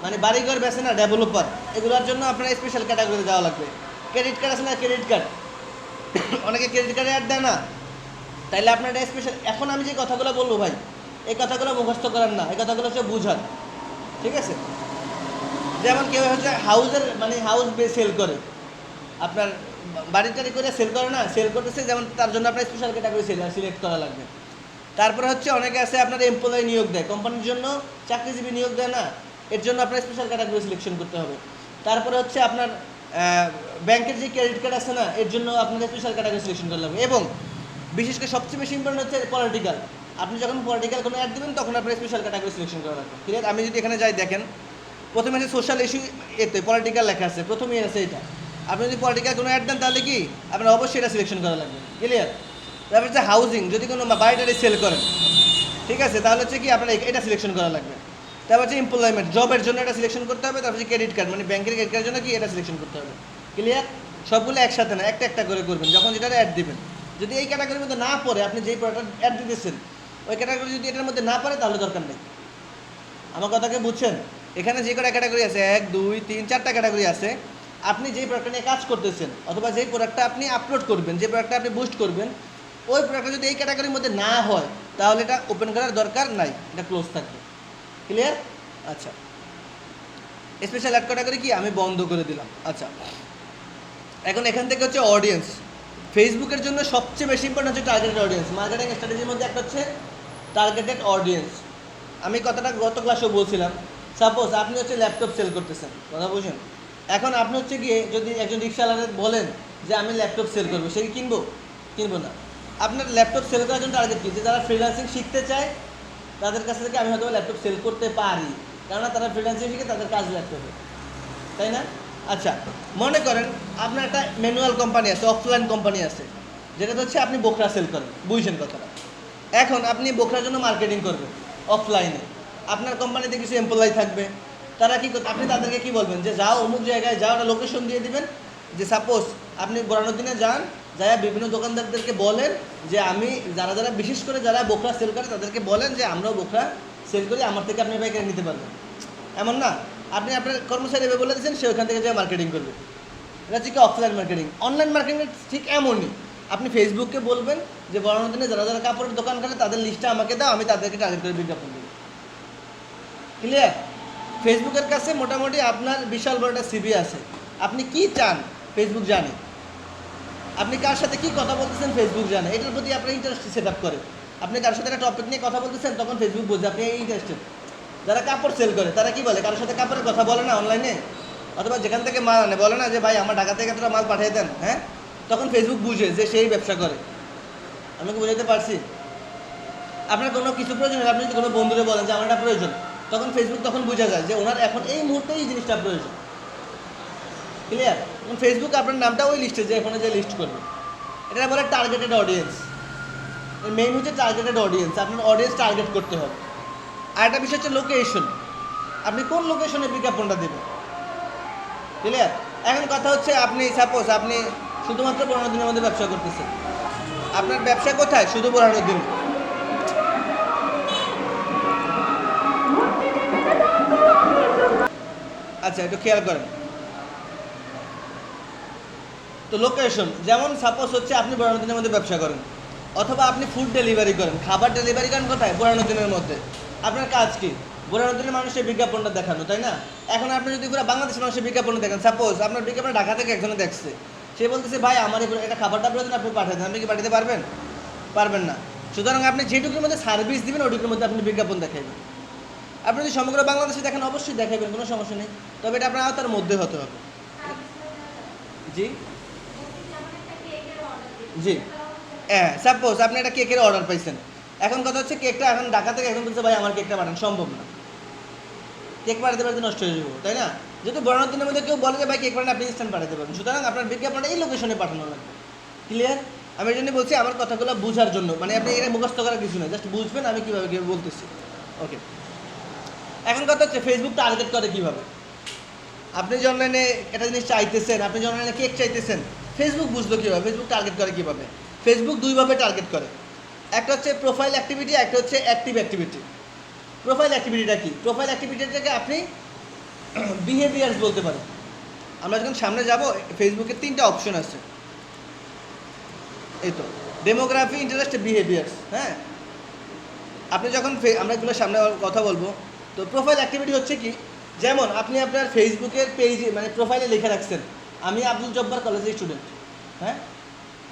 A: মানে বাড়িঘর বেছে না, ডেভেলপার, এগুলোর জন্য আপনার স্পেশাল ক্যাটাগরিতে যাওয়া লাগবে। ক্রেডিট কার্ড আছে না, ক্রেডিট কার্ড, অনেকে ক্রেডিট কার্ডে অ্যাড দেয় না, তাইলে আপনার এটা স্পেশাল। এখন আমি যে কথাগুলো বলবো ভাই, এই কথাগুলো মুখস্থ করেন না, এই কথাগুলো হচ্ছে বুঝান, ঠিক আছে। যেমন কেউ হচ্ছে হাউসের মানে হাউস সেল করে, আপনার বাড়ি টাড়ি করে সেল করে না, সেল করতেছে, যেমন তার জন্য আপনার স্পেশাল ক্যাটাগরি সিলেক্ট করা লাগবে। তারপরে হচ্ছে অনেকে আছে আপনার এমপ্লয়ি নিয়োগ দেয়, কোম্পানির জন্য চাকরিজীবী নিয়োগ দেয় না, এর জন্য আপনার স্পেশাল ক্যাটাগরি সিলেকশন করতে হবে। তারপরে হচ্ছে আপনার ব্যাংকের যে ক্রেডিট কার্ড আছে না, এর জন্য আপনাকে স্পেশাল ক্যাটাগরি সিলেকশন করতে হবে। এবং বিশেষ করে সবচেয়ে বেশি ইম্পর্টেন্ট হচ্ছে পলিটিক্যাল, আপনি যখন পলিটিক্যাল কোনো অ্যাড দেবেন তখন আপনার স্পেশাল ক্যাটাগরি সিলেকশন করা লাগবে, ক্লিয়ার। আমি যদি এখানে যাই দেখেন প্রথমে আছে সোশ্যাল ইস্যু, এতে পলিটিক্যাল লেখা আছে, প্রথমেই আছে এটা। আপনি যদি পলিটিক্যাল কোনো অ্যাড দেন তাহলে কি আপনার অবশ্যই এটা সিলেকশন করা লাগবে, ক্লিয়ার। তারপর হচ্ছে হাউজিং, যদি কোনো বাড়িটারি সেল করেন, ঠিক আছে, তাহলে হচ্ছে কি আপনার এটা সিলেকশন করা লাগবে। তারপর হচ্ছে এমপ্লয়মেন্ট, জবের জন্য এটা সিলেকশন করতে হবে। তারপর হচ্ছে ক্রেডিট কার্ড, মানে ব্যাংকের ক্রেডিট কার্ডের জন্য কি এটা সিলেকশন করতে হবে, ক্লিয়ার। সবগুলো একসাথে না, একটা একটা করে করবেন যখন যেটা অ্যাড দিবেন। যদি এই ক্যাটাগরির মধ্যে না পড়ে, আপনি যেই প্রোডাক্ট অ্যাড দিতেছেন ওই ক্যাটাগরি যদি এটার মধ্যে না পড়ে তাহলে দরকার নেই। আমার কথাকে বুঝছেন? এখানে যে কটা ক্যাটাগরি আছে, 1 2 3 4টা ক্যাটাগরি আছে, আপনি যেই প্রোডাক্টটা নিয়ে কাজ করতেছেন অথবা যেই প্রোডাক্টটা আপনি আপলোড করবেন, যে প্রোডাক্টটা আপনি বুস্ট করবেন, ওই প্রোডাক্টটা যদি এই ক্যাটাগরির মধ্যে না হয় তাহলে এটা ওপেন করার দরকার নাই, এটা ক্লোজ থাকবে, ক্লিয়ার। আচ্ছা, স্পেশাল অ্যাড ক্যাটাগরি কি আমি বন্ধ করে দিলাম। আচ্ছা, এখন এখান থেকে হচ্ছে অডিয়েন্স। ফেসবুকের জন্য সবচেয়ে বেশি ইম্পর্টেন্ট হচ্ছে টার্গেটেড অডিয়েন্স। মার্কেটিং স্ট্র্যাটেজির মধ্যে একটা হচ্ছে টার্গেটেড অডিয়েন্স। আমি কথাটা গত ক্লাসেও বলছিলাম, সাপোজ আপনি হচ্ছে ল্যাপটপ সেল করতেছেন, কথা বুঝেন। এখন আপনি হচ্ছে গিয়ে যদি একজন রিক্সাওয়ালাকে বলেন যে আমি ল্যাপটপ সেল করবো, সে কি কিনবো না। আপনার ল্যাপটপ সেল করার জন্য টার্গেট কি, যে যারা ফ্রিল্যান্সিং শিখতে চায় তাদের কাছ থেকে আমি হয়তো ল্যাপটপ সেল করতে পারি, কেননা তারা ফ্রিল্যান্সিং শিখে তাদের কাজ ল্যাপটপে, তাই না। আচ্ছা, মনে করেন আপনার একটা ম্যানুয়াল কোম্পানি আছে, অফলাইন কোম্পানি আছে, যেটা হচ্ছে আপনি বোকরা সেল করেন, বুঝছেন কথাটা। এখন আপনি বোকরার জন্য মার্কেটিং করবেন অফলাইনে, আপনার কোম্পানিতে কিছু এমপ্লয়ি থাকবে, তারা কি আপনি তাদেরকে কি বলবেন যে যাও অমুক জায়গায় যাও, একটা লোকেশন দিয়ে দিবেন, যে সাপোজ আপনি বোরানোর দিনে যান, যারা বিভিন্ন দোকানদারদেরকে বলেন যে আমি যারা যারা বিশেষ করে যারা বোকরা সেল করে তাদেরকে বলেন যে আমরাও বোকরা সেল করি, আমার থেকে আপনি বাইকে নিতে পারবেন। এমন না, আপনি আপনার কর্মচারী এভাবে বলে দিচ্ছেন, সে ওখান থেকে যে মার্কেটিং করবে। এটা হচ্ছে কি অফলাইন মার্কেটিং। অনলাইন মার্কেটিং ঠিক এমনই, আপনি ফেসবুককে বলবেন যে বড় দিনে যারা যারা কাপড়ের দোকান করে তাদের লিস্টটা আমাকে দাও, আমি তাদেরকে টার্গেট করে বিজ্ঞাপন দেবো, ক্লিয়ার। ফেসবুকের কাছে মোটামুটি আপনার বিশাল বড় একটা সিভি আছে, আপনি কি চান ফেসবুক জানে, আপনি কার সাথে কি কথা বলতেছেন ফেসবুক জানে, এটার প্রতি আপনার ইন্টারেস্ট সেট আপ করে। আপনি কার সাথে একটা টপিক নিয়ে কথা বলতেছেন তখন ফেসবুক বোঝে আপনি এই ইন্টারেস্টেড। যারা কাপড় সেল করে তারা কি বলে, কারোর সাথে কাপড়ের কথা বলে না অনলাইনে, অথবা যেখান থেকে মাল আনে বলে না যে ভাই আমার ঢাকা থেকে এতটা মাল পাঠিয়ে দেন, হ্যাঁ, তখন ফেসবুক বুঝে যে সেই ব্যবসা করে। আমি কি বুঝাতে পারছি? আপনার কোনো কিছু প্রয়োজন হলে আপনি যদি কোনো বন্ধুরে বলেন যে আমার এটা প্রয়োজন, তখন ফেসবুক তখন বোঝা যায় যে ওনার এখন এই মুহূর্তে এই জিনিসটা প্রয়োজন, ক্লিয়ার। ফেসবুক আপনার নামটা ওই লিস্টে যে এখানে যে লিস্ট করবে, এটা বলে টার্গেটেড অডিয়েন্স। মেইন হচ্ছে টার্গেটেড অডিয়েন্স, আপনার অডিয়েন্স টার্গেট করতে হবে, আর একটা বিষয় হচ্ছে লোকেশন, আপনি কোন লোকেশনে বিজ্ঞাপনটা দেবেন। ক্লিয়ার? এখন কথা হচ্ছে আপনি সাপোজ আপনি শুধুমাত্র 15 দিনের মধ্যে ব্যবসা করতেছেন, আপনার ব্যবসা কোথায়? শুধু 15 দিন। আচ্ছা একটু খেয়াল করেন, তো লোকেশন যেমন সাপোজ হচ্ছে আপনি 15 দিনের মধ্যে ব্যবসা করেন, অথবা আপনি ফুড ডেলিভারি করেন, খাবার ডেলিভারি করেন কোথায়? 15 দিনের মধ্যে। আপনার কাজ কি? 15 দিনের মানুষের বিজ্ঞাপনটা দেখানো, তাই না? এখন আপনি যদি পুরো বাংলাদেশের মানুষের বিজ্ঞাপন দেখেন, সাপোজ আপনার বিজ্ঞাপন ঢাকা থেকে একজনে দেখছে, সে বলতেছে ভাই আমার এটা খাবারটা প্রয়োজন, আপনি পাঠিয়ে দেন, আপনি কি পাঠাতে পারবেন? পারবেন না। সুতরাং আপনি যেটুকুর মধ্যে সার্ভিস দিবেন ওইটুকুর মধ্যে আপনি বিজ্ঞাপন দেখাইবেন। আপনি যদি সমগ্র বাংলাদেশে দেখেন অবশ্যই দেখাবেন, কোনো সমস্যা নেই, তবে এটা আপনার আওতার মধ্যে হতে হবে। জি জি, হ্যাঁ সাপোজ আপনি একটা কেকের অর্ডার পাইছেন, এখন কথা হচ্ছে কেকটা এখন ঢাকা থেকে এখন বলছে ভাই আমার কেকটা পাঠান, সম্ভব না, কেক পাঠাতে পাঠাতে নষ্ট হয়ে যাবো, তাই না? যদি 15 দিনের মধ্যে কেউ বলে যে ভাই কেক পাঠান, আপনি ইনস্ট্যান্ট পাঠাতে পারেন। সুতরাং আপনার বিজ্ঞাপনটা এই লোকেশনে পাঠানো লাগবে। ক্লিয়ার? আমি এই জন্য বলছি আমার কথাগুলো বোঝার জন্য, মানে আপনি এটা মুখস্থ করার কিছু নয়, জাস্ট বুঝবেন আমি কীভাবে কীভাবে বলতেছি। ওকে, এখন কথা হচ্ছে ফেসবুক টার্গেট করে কীভাবে। আপনি যে অনলাইনে একটা জিনিস চাইতেছেন, আপনি যে অনলাইনে কেক চাইতেছেন, ফেসবুক বুঝলো কীভাবে, ফেসবুক টার্গেট করে কীভাবে? ফেসবুক দুইভাবে টার্গেট করে, একটা হচ্ছে প্রোফাইল অ্যাক্টিভিটি, একটা হচ্ছে অ্যাক্টিভ অ্যাক্টিভিটি। প্রোফাইল অ্যাক্টিভিটিটা কি? প্রোফাইল অ্যাক্টিভিটিটাকে আপনি বিহেভিয়ার্স বলতে পারেন। আমরা যখন সামনে যাব ফেসবুকের 3টা অপশন আছে, এই তো ডেমোগ্রাফি, ইন্টারেস্ট, বিহেভিয়ার্স। হ্যাঁ, আপনি যখন আমরা এগুলো সামনে কথা বলবো, তো প্রোফাইল অ্যাক্টিভিটি হচ্ছে কি, যেমন আপনি আপনার ফেসবুকের পেজে মানে প্রোফাইলে লিখে রাখছেন আমি আব্দুল জব্বার কলেজের স্টুডেন্ট। হ্যাঁ,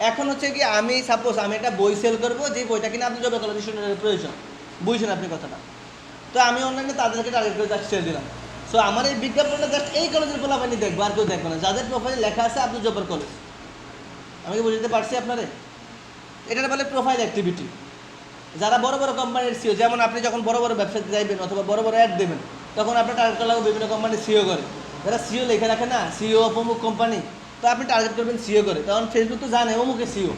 A: এখন হচ্ছে কি আমি সাপোজ আমি একটা বই সেল করবো, যে বইটা কিনা আব্দুল জব্বার কলেজের স্টুডেন্টের প্রয়োজন, বুঝছেন আপনি কথাটা? তো আমি অনলাইনে তাদেরকে টার্গেট করে জাস্ট সেল দিলাম। সো আমার এই বিজ্ঞাপনটা জাস্ট এই কলেজের পোলাপানি দেখবো, আর কেউ দেখবো না, যাদের প্রোফাইলে লেখা আছে আব্দুল জব্বার কলেজ। আমি কি বুঝতে পারছি আপনারে? এটা বলে প্রোফাইল অ্যাক্টিভিটি। যারা বড় বড় কোম্পানির সিও, যেমন আপনি যখন বড় বড় ব্যবসাতে যাইবেন অথবা বড় বড় অ্যাড দেবেন, তখন আপনার টার্গেট করা লাগবে বিভিন্ন কোম্পানির সিও করে, যারা সিও লেখে রাখে না, সিও অফ অমুক কোম্পানি, তো আপনি টার্গেট করবেন সিও করে, তখন ফেসবুক তো জানে অমুকে সিও।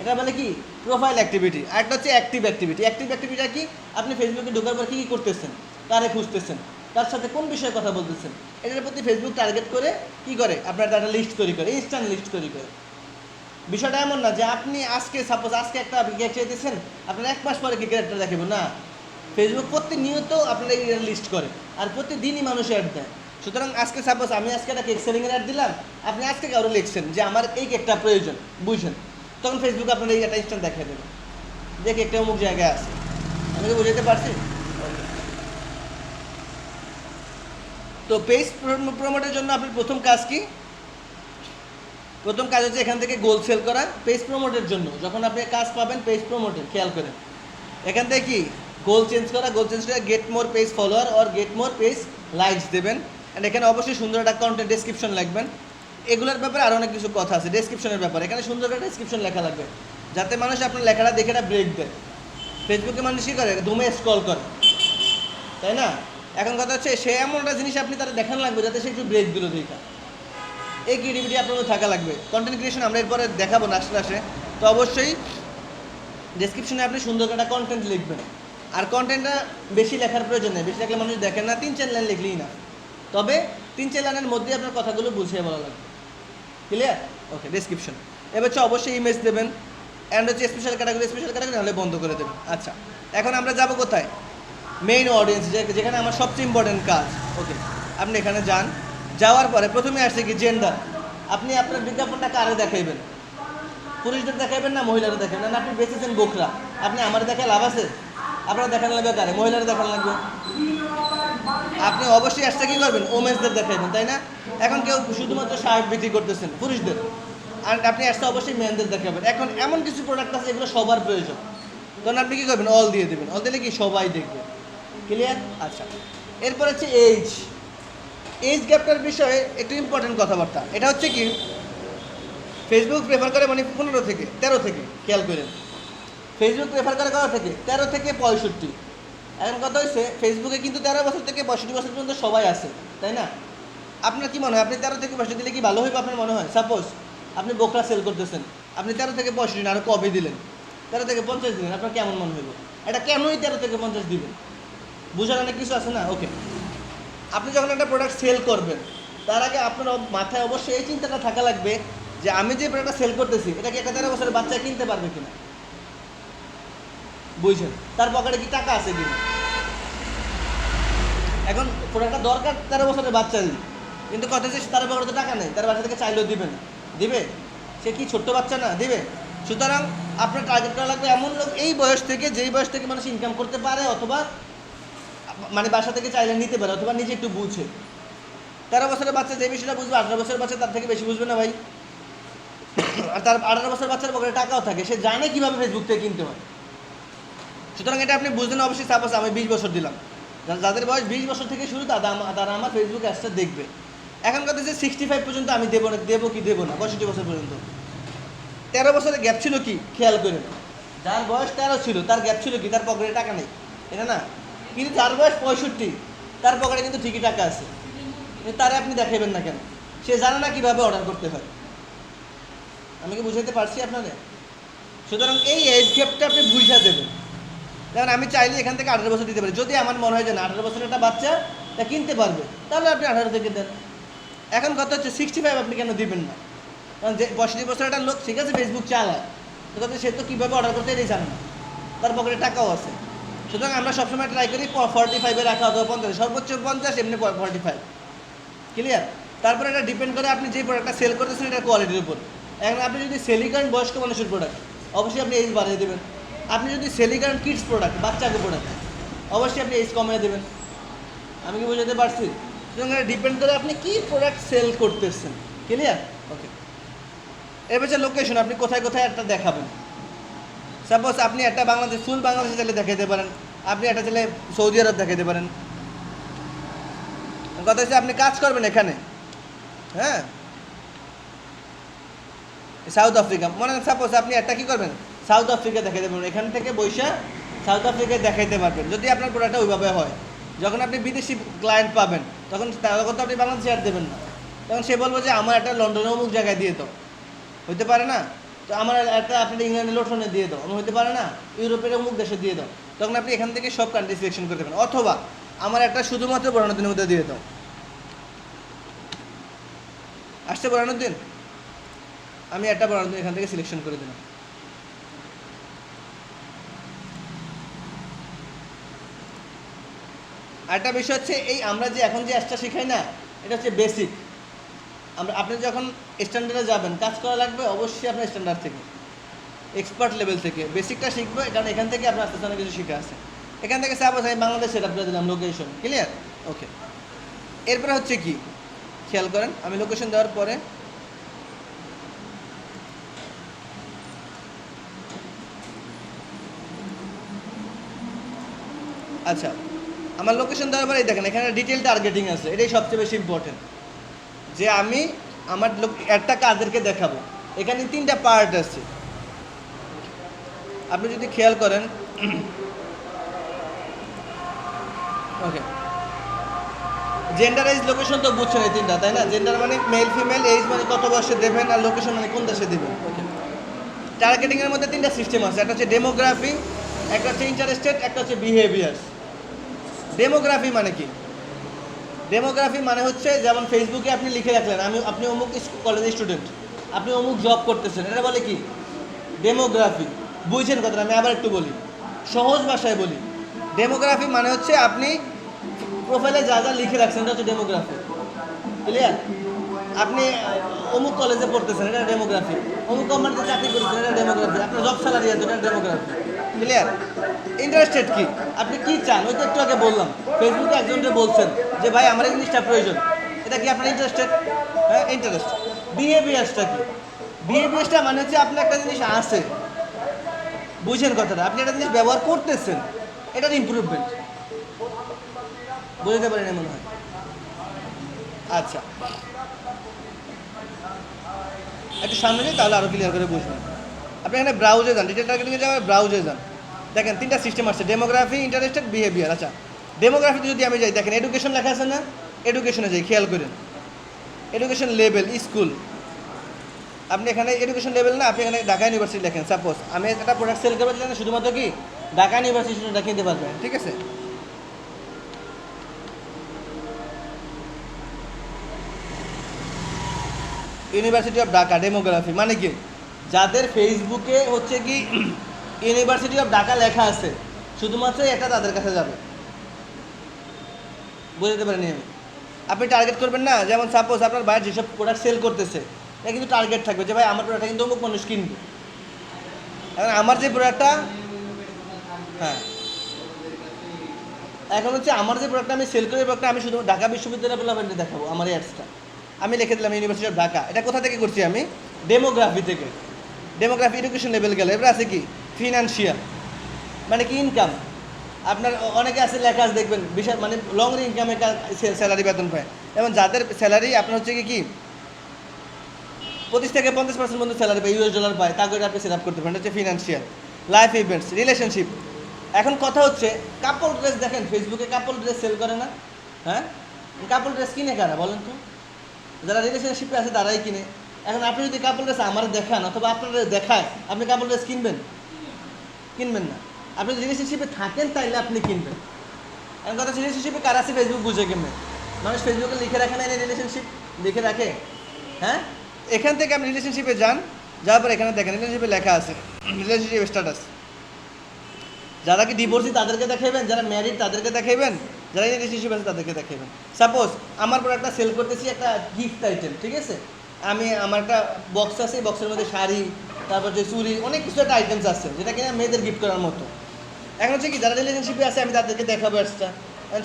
A: এটা বলে কি প্রোফাইল অ্যাক্টিভিটি। আর একটা হচ্ছে অ্যাক্টিভ অ্যাক্টিভিটি। অ্যাক্টিভ অ্যাক্টিভিটি কি? আপনি ফেসবুকে ঢোকার পর কী কী করতেছেন, কারে খুঁজতেছেন, তার সাথে কোন বিষয়ে কথা বলতেছেন, এটার প্রতি ফেসবুক টার্গেট করে কি করে আপনার একটা লিস্ট তৈরি করে, ইনস্ট্যান্ট লিস্ট তৈরি করে। বিষয়টা এমন না যে আপনি আজকে সাপোজ আজকে একটা কেক চাইতেছেন, আপনার 1 মাস পরে কেকের একটা দেখাবেন না, ফেসবুক প্রতিনিয়ত আপনার এই লিস্ট করে, আর প্রতিদিনই মানুষ অ্যাড দেয়। সুতরাং আজকে সাপোজ আমি আজকে একটা কেক সেলিংয়ের অ্যাড দিলাম, আপনি আজকে কারো লিখছেন যে আমার এই কেকটা প্রয়োজন, বুঝছেন, তখন ফেসবুক আপনার এই একটা ইনস্ট্যান্ট দেখিয়ে দেবে যে কেকটা অমুক জায়গায় আছে। আমি কি বুঝাতে পারছি? তো পেজ প্রমোটের জন্য আপনার প্রথম কাজ কি? প্রথম কাজ হচ্ছে এখান থেকে গোল সেল করা। পেজ প্রমোটের জন্য যখন আপনি কাজ পাবেন পেজ প্রমোটের, খেয়াল করেন এখান থেকে কি গোল চেঞ্জ করা, গোল চেঞ্জ করে get more page follower or get more page likes দেবেন। অ্যান্ড এখানে অবশ্যই সুন্দর একটা কন্টেন্ট ডেসক্রিপশন লিখবেন। এগুলোর ব্যাপারে আরও অনেক কিছু কথা আছে ডেসক্রিপশনের ব্যাপারে, এখানে সুন্দর একটা ডেসক্রিপশন লেখা লাগবে যাতে মানুষ আপনার লেখাটা দেখে এটা ব্রেক দেয়। ফেসবুকে মানুষ কী করে, ধুমে স্ক্রল করে, তাই না? এখন কথা হচ্ছে সে এমন একটা জিনিস আপনি তারা দেখানো লাগবে যাতে সে একটু ব্রেক দিল দেখা। এই ক্রিয়েটিভিটি আপনার থাকা লাগবে। কন্টেন্ট ক্রিয়েশন আমরা এরপরে দেখাবো লাস্টে লাস্টে। তো অবশ্যই ডেসক্রিপশনে আপনি সুন্দর একটা কন্টেন্ট লিখবেন। আর কন্টেন্টটা বেশি লেখার প্রয়োজন নেই, বেশি লেখলে মানুষ দেখেন না, 3-4 লাইন লিখলেই না। তবে 3-4 লাইনের মধ্যেই আপনার কথাগুলো বুঝিয়ে বলা লাগবে। ক্লিয়ার? ওকে, ডেসক্রিপশন। এবার হচ্ছে অবশ্যই ইমেজ দেবেন, অ্যান্ড হচ্ছে স্পেশাল ক্যাটাগরি নাহলে বন্ধ করে দেবেন। আচ্ছা, এখন আমরা যাব কোথায়? মেইন অডিয়েন্স, যেখানে আমার সবচেয়ে ইম্পর্টেন্ট কাজ। ওকে, আপনি এখানে যান, যাওয়ার পরে প্রথমে আসছে কি জেন্ডার। আপনি আপনার বিজ্ঞাপনটা কারে দেখাইবেন? পুরুষদের দেখাইবেন না মহিলারা দেখাবেন? না আপনি বেঁচেছেন বোকরা, আপনি আমার দেখায় লাভ আছে? আপনারা দেখানো লাগবে কারে? মহিলারা দেখানো লাগবে। আপনি অবশ্যই আসতে কী করবেন? ওমেন্সদের দেখাইবেন, তাই না? এখন কেউ শুধুমাত্র শার্ট বিক্রি করতেছেন পুরুষদের, আর আপনি আসতে অবশ্যই মেয়েদের দেখাবেন। এখন এমন কিছু প্রোডাক্ট আছে এগুলো সবার প্রয়োজন, তখন আপনি কী করবেন? অল দিয়ে দেবেন। অল দিলে কি সবাই দেখবে। ক্লিয়ার? আচ্ছা, এরপর হচ্ছে এজ গ্যাপটার বিষয়ে একটু ইম্পর্টেন্ট কথাবার্তা। এটা হচ্ছে কি ফেসবুক প্রেফার করে মানে 15 থেকে 13 থেকে, খেয়াল করেন ফেসবুক প্রেফার করে কত থেকে? 13 থেকে 65। এখন কথা হচ্ছে ফেসবুকে কিন্তু 13 বছর থেকে 65 বছর পর্যন্ত সবাই আছে, তাই না? আপনার কি মনে হয় আপনি 13 থেকে 65 দিলে কি ভালো হইবে আপনার মনে হয়? সাপোজ আপনি বোকরা সেল করতেছেন, আপনি 13 থেকে 65 আরও কবে দিলেন, 13 থেকে 50 দিলেন, আপনার কেমন মনে হইব? এটা কেনই 13 থেকে 50 দিবেন? বুঝার অনেক কিছু আছে না? ওকে, আপনি যখন একটা প্রোডাক্ট সেল করবেন তার আগে আপনার মাথায় অবশ্যই এই চিন্তাটা থাকা লাগবে যে আমি যে প্রোডাক্টটা সেল করতেছি এটা কি একটা 13 বছরের বাচ্চা কিনতে পারবে কিনা, বুঝছেন? তার পকেটে কি টাকা আছে কিনা। এখন প্রোডাক্টটা দরকার 13 বছরের বাচ্চারই, কিন্তু কথা হচ্ছে তার পকেটে তো টাকা নেই, তার বাচ্চা থেকে চাইলেও দিবে না, দিবে? সে কি ছোট্ট বাচ্চা না, দিবে? সুতরাং আপনার টার্গেট করা লাগবে এমন লোক এই বয়স থেকে, যেই বয়স থেকে মানুষ ইনকাম করতে পারে, অথবা মানে বাসা থেকে চাইলে নিতে পারে, অথবা নিজে একটু বুঝে। 13 বছরের বাচ্চা যে বিষয়টা বুঝবে 18 বছরের বাচ্চা তার থেকে বেশি বুঝবে না ভাই। আর তার 18 বছরের বাচ্চার পকেটে টাকাও থাকে, সে জানে কীভাবে ফেসবুক থেকে কিনতে হয়। সুতরাং এটা আপনি বুঝলেন অবশ্যই। সাপোজ আমি 20 বছর দিলাম, যাদের বয়স 20 বছর থেকে শুরু তারা আমার ফেসবুক অ্যাডসটা দেখবে। এখন কথা হচ্ছে 65 পর্যন্ত আমি দেবো কি দেবো না, 65 বছর পর্যন্ত। 13 বছরের গ্যাপ ছিল কি খেয়াল করেন, যার বয়স 13 ছিল তার গ্যাপ ছিল কি, তার পকেটে টাকা নেই, এটা না? কিন্তু যার বয়স 65 তার পকেটে কিন্তু ঠিকই টাকা আছে, কিন্তু তারে আপনি দেখাবেন না কেন? সে জানে না কীভাবে অর্ডার করতে হয়। আমি কি বুঝাইতে পারছি আপনাদের? সুতরাং এই এজ গ্যাপটা আপনি বুঝা দেবেন। কারণ আমি চাইলে এখান থেকে 18 বছর দিতে পারি, যদি আমার মনে হয় যে না 18 বছরের একটা বাচ্চা তা কিনতে পারবে, তাহলে আপনি 18 থেকে দেন। এখন কথা হচ্ছে 65 আপনি কেন দিবেন না? কারণ যে 65 বছরের একটা লোক ঠিক আছে ফেসবুক চালায়, তো সে তো কীভাবে অর্ডার করতে এটাই জানে না, তার পকেটে টাকাও আছে। সুতরাং আমরা সবসময় ট্রাই করি 45-এ রাখা, অথবা 50, সর্বোচ্চ 50, এমনি 45। ক্লিয়ার? তারপরে এটা ডিপেন্ড করে আপনি যে প্রোডাক্টটা সেল করতেছেন এটার কোয়ালিটির উপর। এখন আপনি যদি সেলই করেন বয়স্ক মানুষের প্রোডাক্ট, অবশ্যই আপনি এইজ বাড়িয়ে দেবেন। আপনি যদি সেলই করেন কিডস প্রোডাক্ট, বাচ্চাকে প্রোডাক্ট, অবশ্যই আপনি এইজ কমিয়ে দেবেন। আমি কি বুঝাতে পারছি? সুতরাং এটা ডিপেন্ড করে আপনি কী প্রোডাক্ট সেল করতেছেন। ক্লিয়ার? ওকে, এর হচ্ছে লোকেশন, আপনি কোথায় কোথায় একটা দেখাবেন। সাপোজ আপনি একটা বাংলাদেশ, ফুল বাংলাদেশে চাইলে দেখাইতে পারেন, আপনি একটা চাইলে সৌদি আরব দেখাইতে পারেন। কথা হচ্ছে আপনি কাজ করবেন এখানে, হ্যাঁ, সাউথ আফ্রিকা, মনে হয় সাপোজ আপনি একটা কী করবেন, সাউথ আফ্রিকা দেখাইতে পারবেন, এখান থেকে বৈশা সাউথ আফ্রিকায় দেখাইতে পারবেন, যদি আপনার প্রোডাক্টটা ওইভাবে হয়। যখন আপনি বিদেশি ক্লায়েন্ট পাবেন তখন তো আপনি বাংলাদেশে আর দেবেন না, তখন সে বলবো যে আমার একটা লন্ডনে অমুক জায়গায় দিয়ে দাও, হইতে পারে না? তো আমার একটা আপনি ইংল্যান্ডে লোটনে দিয়ে দাও, আমার হতে পারে না? ইউরোপের অমুক দেশে দিয়ে দাও, তখন আপনি এখান থেকে সব কান্ট্রি সিলেকশন করতে পারেন। অথবা আমার একটা শুধুমাত্র বোরানুদ্দিনের মধ্যে দিয়ে দাও, আসছে বোরানুদ্দিন, আমি একটা বোরানুদ্দিন এখান থেকে সিলেকশন করে দিলাম। আরেকটা বিষয় হচ্ছে এই আমরা যে এখন যে অ্যাপসটা শেখাই না, এটা হচ্ছে বেসিক। আপনি যখন স্ট্যান্ডার্ডে যাবেন কাজ করা লাগবে অবশ্যই আপনার স্ট্যান্ডার্ড থেকে, এক্সপার্ট লেভেল থেকে বেসিকটা শিখবে, কারণ এখান থেকে আপনার আস্তে আস্তে কিছু শিখে আছে। এখান থেকে সাপোজ আমি বাংলাদেশ সেট আপ করে দিলাম, লোকেশন। ক্লিয়ার? ওকে, এরপরে হচ্ছে কি খেয়াল করেন, আমি লোকেশন দেওয়ার পরে আচ্ছা, আমার লোকেশন দেওয়ার পরে দেখেন এখানে ডিটেল টার্গেটিং আছে, এটাই সবচেয়ে বেশি ইম্পর্টেন্ট, যে আমি আমার একটা কাদেরকে দেখাবো। এখানে 3টা পার্ট আছে, আপনি যদি খেয়াল করেন। ওকে, জেন্ডার, এজ, লোকেশন তো বুঝছেন এই 3টা, তাই না? জেন্ডার মানে মেল ফিমেল, এজ মানে কত বয়সে দেবেন, আর লোকেশন মানে কোন দেশে দেবেন। ওকে, টার্গেটিংয়ের মধ্যে 3টা সিস্টেম আছে, একটা হচ্ছে ডেমোগ্রাফি, একটা হচ্ছে ইন্টারেস্টেড, একটা হচ্ছে বিহেভিয়ার্স। ডেমোগ্রাফি মানে কি? ডেমোগ্রাফি মানে হচ্ছে যেমন ফেসবুকে আপনি লিখে রাখলেন আপনি অমুক কলেজের স্টুডেন্ট, আপনি অমুক জব করতেছেন, এটা বলে কি? ডেমোগ্রাফি। বুঝছেন কথাটা? আমি আবার একটু বলি, সহজ ভাষায় বলি। ডেমোগ্রাফি মানে হচ্ছে আপনি প্রোফাইলে যা যা লিখে রাখছেন এটা হচ্ছে ডেমোগ্রাফি। ক্লিয়ার? আপনি অমুক কলেজে পড়তেছেন, এটা ডেমোগ্রাফি। অমুক কোম্পানিতে চাকরি করতেছেন, এটা ডেমোগ্রাফি। আপনার জব স্যালারি আছে, এটা ডেমোগ্রাফি। ক্লিয়ার? ইন্টারেস্টেড কি? আপনি কি চান? ওই তো একটু আগে বললাম, ফেসবুকে একজনকে বলছেন যে ভাই আমার এই জিনিসটা প্রয়োজন, এটা কি আপনার ইন্টারেস্টেড? হ্যাঁ, ইন্টারেস্ট। বিহেভিয়ার্সটা কি? বিহেভিয়ার্সটা মানে হচ্ছে আপনার একটা জিনিস আছে, বুঝছেন কথাটা? আপনি একটা জিনিস ব্যবহার করতেছেন, এটার ইমপ্রুভমেন্ট। বুঝতে পারেন মনে হয়? আচ্ছা, একটু সামনে যাই তাহলে আরও ক্লিয়ার করে বুঝবেন। আপনি এখানে ব্রাউজে যান, ডিটেল টার্গেটিংয়ে যাবেন, ব্রাউজে যান, দেখেন 3টা সিস্টেম আসছে, ডেমোগ্রাফি, ইন্টারেস্টেড, বিহেভিয়ার। আচ্ছা, ডেমোগ্রাফিতে যদি আমি যাই, দেখেন এডুকেশন লেখা আছে না? এডুকেশনে যাই, খেয়াল করেন, এডুকেশন লেভেল, স্কুল। আপনি এখানে এডুকেশন লেভেল না, আপনি এখানে ঢাকা ইউনিভার্সিটি লেখেন। সাপোজ আমি একটা প্রোডাক্ট সেল করবো, শুধুমাত্র কি ঢাকা ইউনিভার্সিটি স্টুডেন্টরা কিনতে পারবে, ঠিক আছে? ইউনিভার্সিটি অফ ঢাকা ডেমোগ্রাফি মানে কি, যাদের ফেসবুকে হচ্ছে কি ইউনিভার্সিটি অফ ঢাকা লেখা আছে, শুধুমাত্র এটা তাদের কাছে যাবে। বুঝতে পারেনি আমি? আপনি টার্গেট করবেন না, যেমন সাপোজ আপনার ভাই যেসব প্রোডাক্ট সেল করতেছে, এটা কিন্তু টার্গেট থাকবে যে ভাই আমার প্রোডাক্টটা কিন্তু অমুক মানুষ কিনবে। এখন আমার যে প্রোডাক্টটা, হ্যাঁ, এখন হচ্ছে আমার যে প্রোডাক্টটা আমি সেল করি, প্রোডাক্টটা আমি শুধু ঢাকা বিশ্ববিদ্যালয় বলে আপনাকে দেখাবো আমার এই অ্যাডসটা। আমি লিখে দিলাম ইউনিভার্সিটি অফ ঢাকা। এটা কোথা থেকে করছি আমি? ডেমোগ্রাফি থেকে। ডেমোগ্রাফি এডুকেশন লেভেল গেলে এবার আছে কি ফিনান্সিয়াল, মানে কি ইনকাম। আপনার অনেকে আছে লেখা আছে দেখবেন বিশাল, মানে লং ইনকামে স্যালারি বেতন পায়। এবং যাদের স্যালারি আপনার হচ্ছে কি 25 থেকে 50% পর্যন্ত স্যালারি পায়, US ডলার পায়, তা করে আপনি সেট আপ করতে পারেন। এটা হচ্ছে ফিনান্সিয়াল। Life events, relationship. এখন কথা হচ্ছে কাপল ড্রেস, দেখেন ফেসবুকে কাপল ড্রেস সেল করে না? হ্যাঁ, কাপল ড্রেস কিনে কারা বলেন তো? যারা রিলেশনশিপে আছে তারাই কিনে। এখন আপনি যদি কাপল ড্রেস আমার দেখান অথবা আপনারা দেখায়, আপনি কাপল ড্রেস কিনবেন? কিনবেন না। আপনি যদি রিলেশনশিপে থাকেন তাইলে আপনি কিনবেন। এখন কথা হচ্ছে রিলেশনশিপে কারা আছে ফেসবুক বুঝে কেমনে? মানুষ ফেসবুকে লিখে রাখে না রিলেশনশিপ লিখে রাখে? হ্যাঁ, এখান থেকে আপনি রিলেশনশিপে যান, যাওয়ার পর এখানে দেখেন রিলেশনশিপে লেখা আছে রিলেশনশিপ স্ট্যাটাস। যারা কি ডিভোর্সি তাদেরকে দেখাবেন, যারা ম্যারিড তাদেরকে দেখাবেন, যারা রিলেশনশিপ আছে তাদেরকে দেখাবেন। সাপোজ আমার পর একটা সেল করতেছি একটা গিফট আইটেম, ঠিক আছে? আমি আমার একটা বক্স আছে, এই বক্সের মধ্যে শাড়ি, তারপর যে চুড়ি, অনেক কিছু একটা আইটেমস আছে যেটা কিনা মেয়েদের গিফট করার মতো। এখন হচ্ছে কি যারা রিলেশনশিপে আছে আমি তাদেরকে দেখাবো অ্যাডসটা।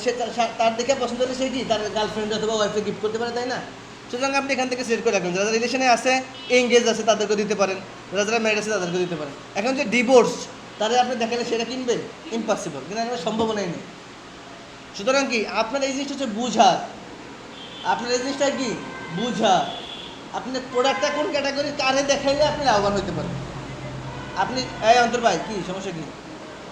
A: সে তার দেখে পছন্দ হলে সে কি তার গার্লফ্রেন্ড অথবা ওয়াইফকে গিফট করতে পারে, তাই না? সুতরাং আপনি এখান থেকে সিলেক্ট করে রাখবেন। যারা রিলেশনে আছে, এঙ্গেজ আছে তাদেরকে দিতে পারেন, যারা ম্যারিড আছে তাদেরকে দিতে পারেন। এখন যে ডিভোর্স তাদের আপনি দেখালে সেটা কিনবেন? ইম্পসিবল, কিন্তু একটা সম্ভাবনাই নেই। সুতরাং কি আপনার এই জিনিসটা হচ্ছে বুঝা, আপনার এই জিনিসটা কি বুঝা, আপনি প্রোডাক্টটা কোন ক্যাটাগরি কারে দেখাইলে আপনি লাভবান হতে পারেন। আপনি এই অন্তর ভাই কি সমস্যা কি?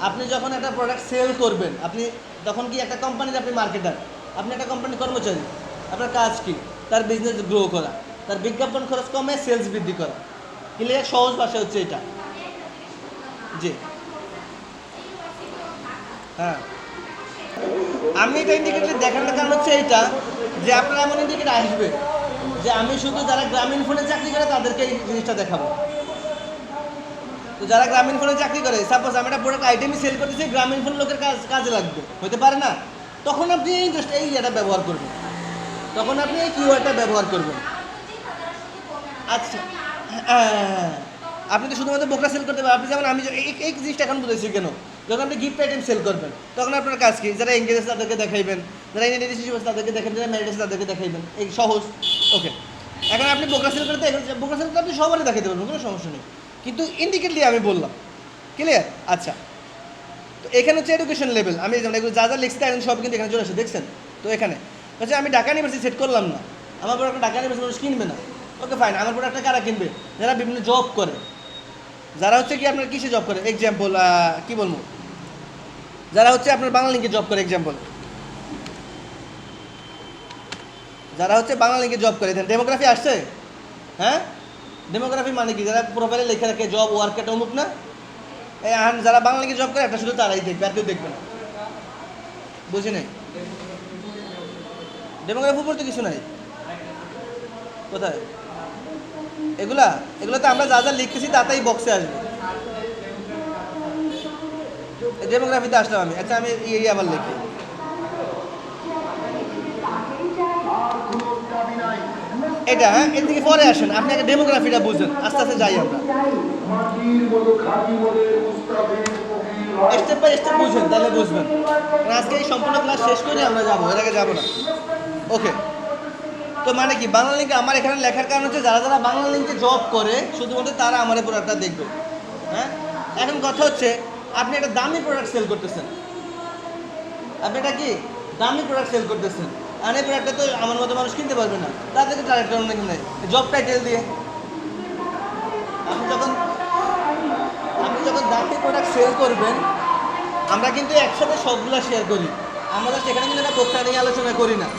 A: আপনি যখন একটা প্রোডাক্ট সেল করবেন, আপনি তখন কি একটা কোম্পানির আপনি মার্কেটার, আপনি একটা কোম্পানির কর্মচারী, আপনার কাজ কি? তার বিজনেস গ্রো করা, তার বিজ্ঞাপন খরচ কমে সেলস বৃদ্ধি করা। ক্লিয়ার? সহজ ভাষা হচ্ছে এটা। জি হ্যাঁ, আমি এটা ইন্ডিকেটর দেখানোর কারণ হচ্ছে এইটা যে আপনার এমন ইন্ডিকেটর আসবে যে আমি শুধু যারা গ্রামীণ ফোনে চাকরি করে তাদেরকে এই জিনিসটা দেখাবো। তো যারা গ্রামীণ ফোনে চাকরি করে, সাপোজ আমি একটা প্রোডাক্ট আইটেমই সেল করতেছি, গ্রামীণ ফোন লোকের কাজে লাগবে, হতে পারে না? তখন আপনি এই জাস্ট এই এটা ব্যবহার করবেন, তখন আপনি এই কিওয়ার্ডটা ব্যবহার করবেন। আচ্ছা, হ্যাঁ, আপনি তো শুধুমাত্র বোকরা সেল করতে পারেন। আপনি যেমন আমি এই জিনিসটা এখন বুঝেছি কেন, যখন আপনি গিফট আইটেম সেল করবেন তখন আপনার কাজ কি? যারা এঙ্গেজ আছে তাদেরকে দেখাইবেন, যারা রিলেশনশিপ আছে তাদেরকে দেখাবেন, যারা ম্যারিড আছে তাদেরকে দেখাইবেন। এই সহজ। ওকে, এখন আপনি বোকরা সেল করতে, বোকরা সেল করতে আপনি সবারই দেখাতে পারবেন, কোনো সমস্যা নেই, কিন্তু ইন্ডিকেটলি আমি বললাম। ক্লিয়ার? আচ্ছা, তো এখানে হচ্ছে এডুকেশন লেভেল। আমি যেমন এগুলো যা যা লিখছি এখন সব কিন্তু এখানে চলে আসে, দেখছেন তো? এখানে হচ্ছে আমি ঢাকা ইউনিভার্সিটি সেট করলাম না, আমার প্রোডাক্ট ঢাকা ইউনিভার্সিটি মানুষ কিনবে না। ওকে ফাইন, আমার প্রোডাক্টটা কারা কিনবে? যারা বিভিন্ন জব করে, যারা হচ্ছে কি আপনার কিসে জব করে, এক্সাম্পল কি বলবো, যারা হচ্ছে আপনার বাংলা লিঙ্কে জব করে, এক্সাম্পল যারা হচ্ছে বাংলা লিঙ্কে জব করে। ডেমোগ্রাফি আসছে? হ্যাঁ, ডেমোগ্রাফি মানে কি? যারা প্রোফাইলে লেখা রাখে জব ওয়ার্ক এটা অমুক না, এই যারা বাংলা লিঙ্কে জব করে একটা শুধু তারাই দেখবে, আর কেউ দেখবে না। বুঝি নাই? ডেমোগ্রাফি বলতে কিছু নাই। কোথায় এগুলোতে আমরা যা যা লিখতেছি তাতেই বক্সে আসবে। ডেমোগ্রাফিতে আসলাম আমি। আচ্ছা, আমি এই আবার লিখি এটা। হ্যাঁ, এর থেকে পরে আসেন, আপনি আগে ডেমোগ্রাফিটা বুঝেন, আস্তে আস্তে যাই আমরা স্টেপ বাই স্টেপ বুঝেন, তাহলে বুঝবেন। আজকে এই সম্পূর্ণ ক্লাস শেষ করে আমরা যাবো, এর আগে যাবো না। ওকে, তো মানে কি বাংলা লিঙ্কে আমার এখানে লেখার কারণ হচ্ছে যারা যারা বাংলা লিঙ্কে জব করে শুধুমাত্র তারা আমার এই প্রোডাক্টটা দেখবে। হ্যাঁ, এখন কথা হচ্ছে আপনি একটা দামি প্রোডাক্ট সেল করতেছেন, আপনি এটা কি দামি প্রোডাক্ট সেল করতেছেন, আর এই প্রোডাক্টটা তো আমার মতো মানুষ কিনতে পারবে না, তাদেরকে টার্গেট করার নাকি নাই জব টাইটেল দিয়ে। আপনি যখন দামি প্রোডাক্ট সেল করবেন, আমরা কিন্তু একসাথে সবগুলো শেয়ার করি, আমরা সেখানে কিন্তু একটা বক্তা নিয়ে আলোচনা করি না।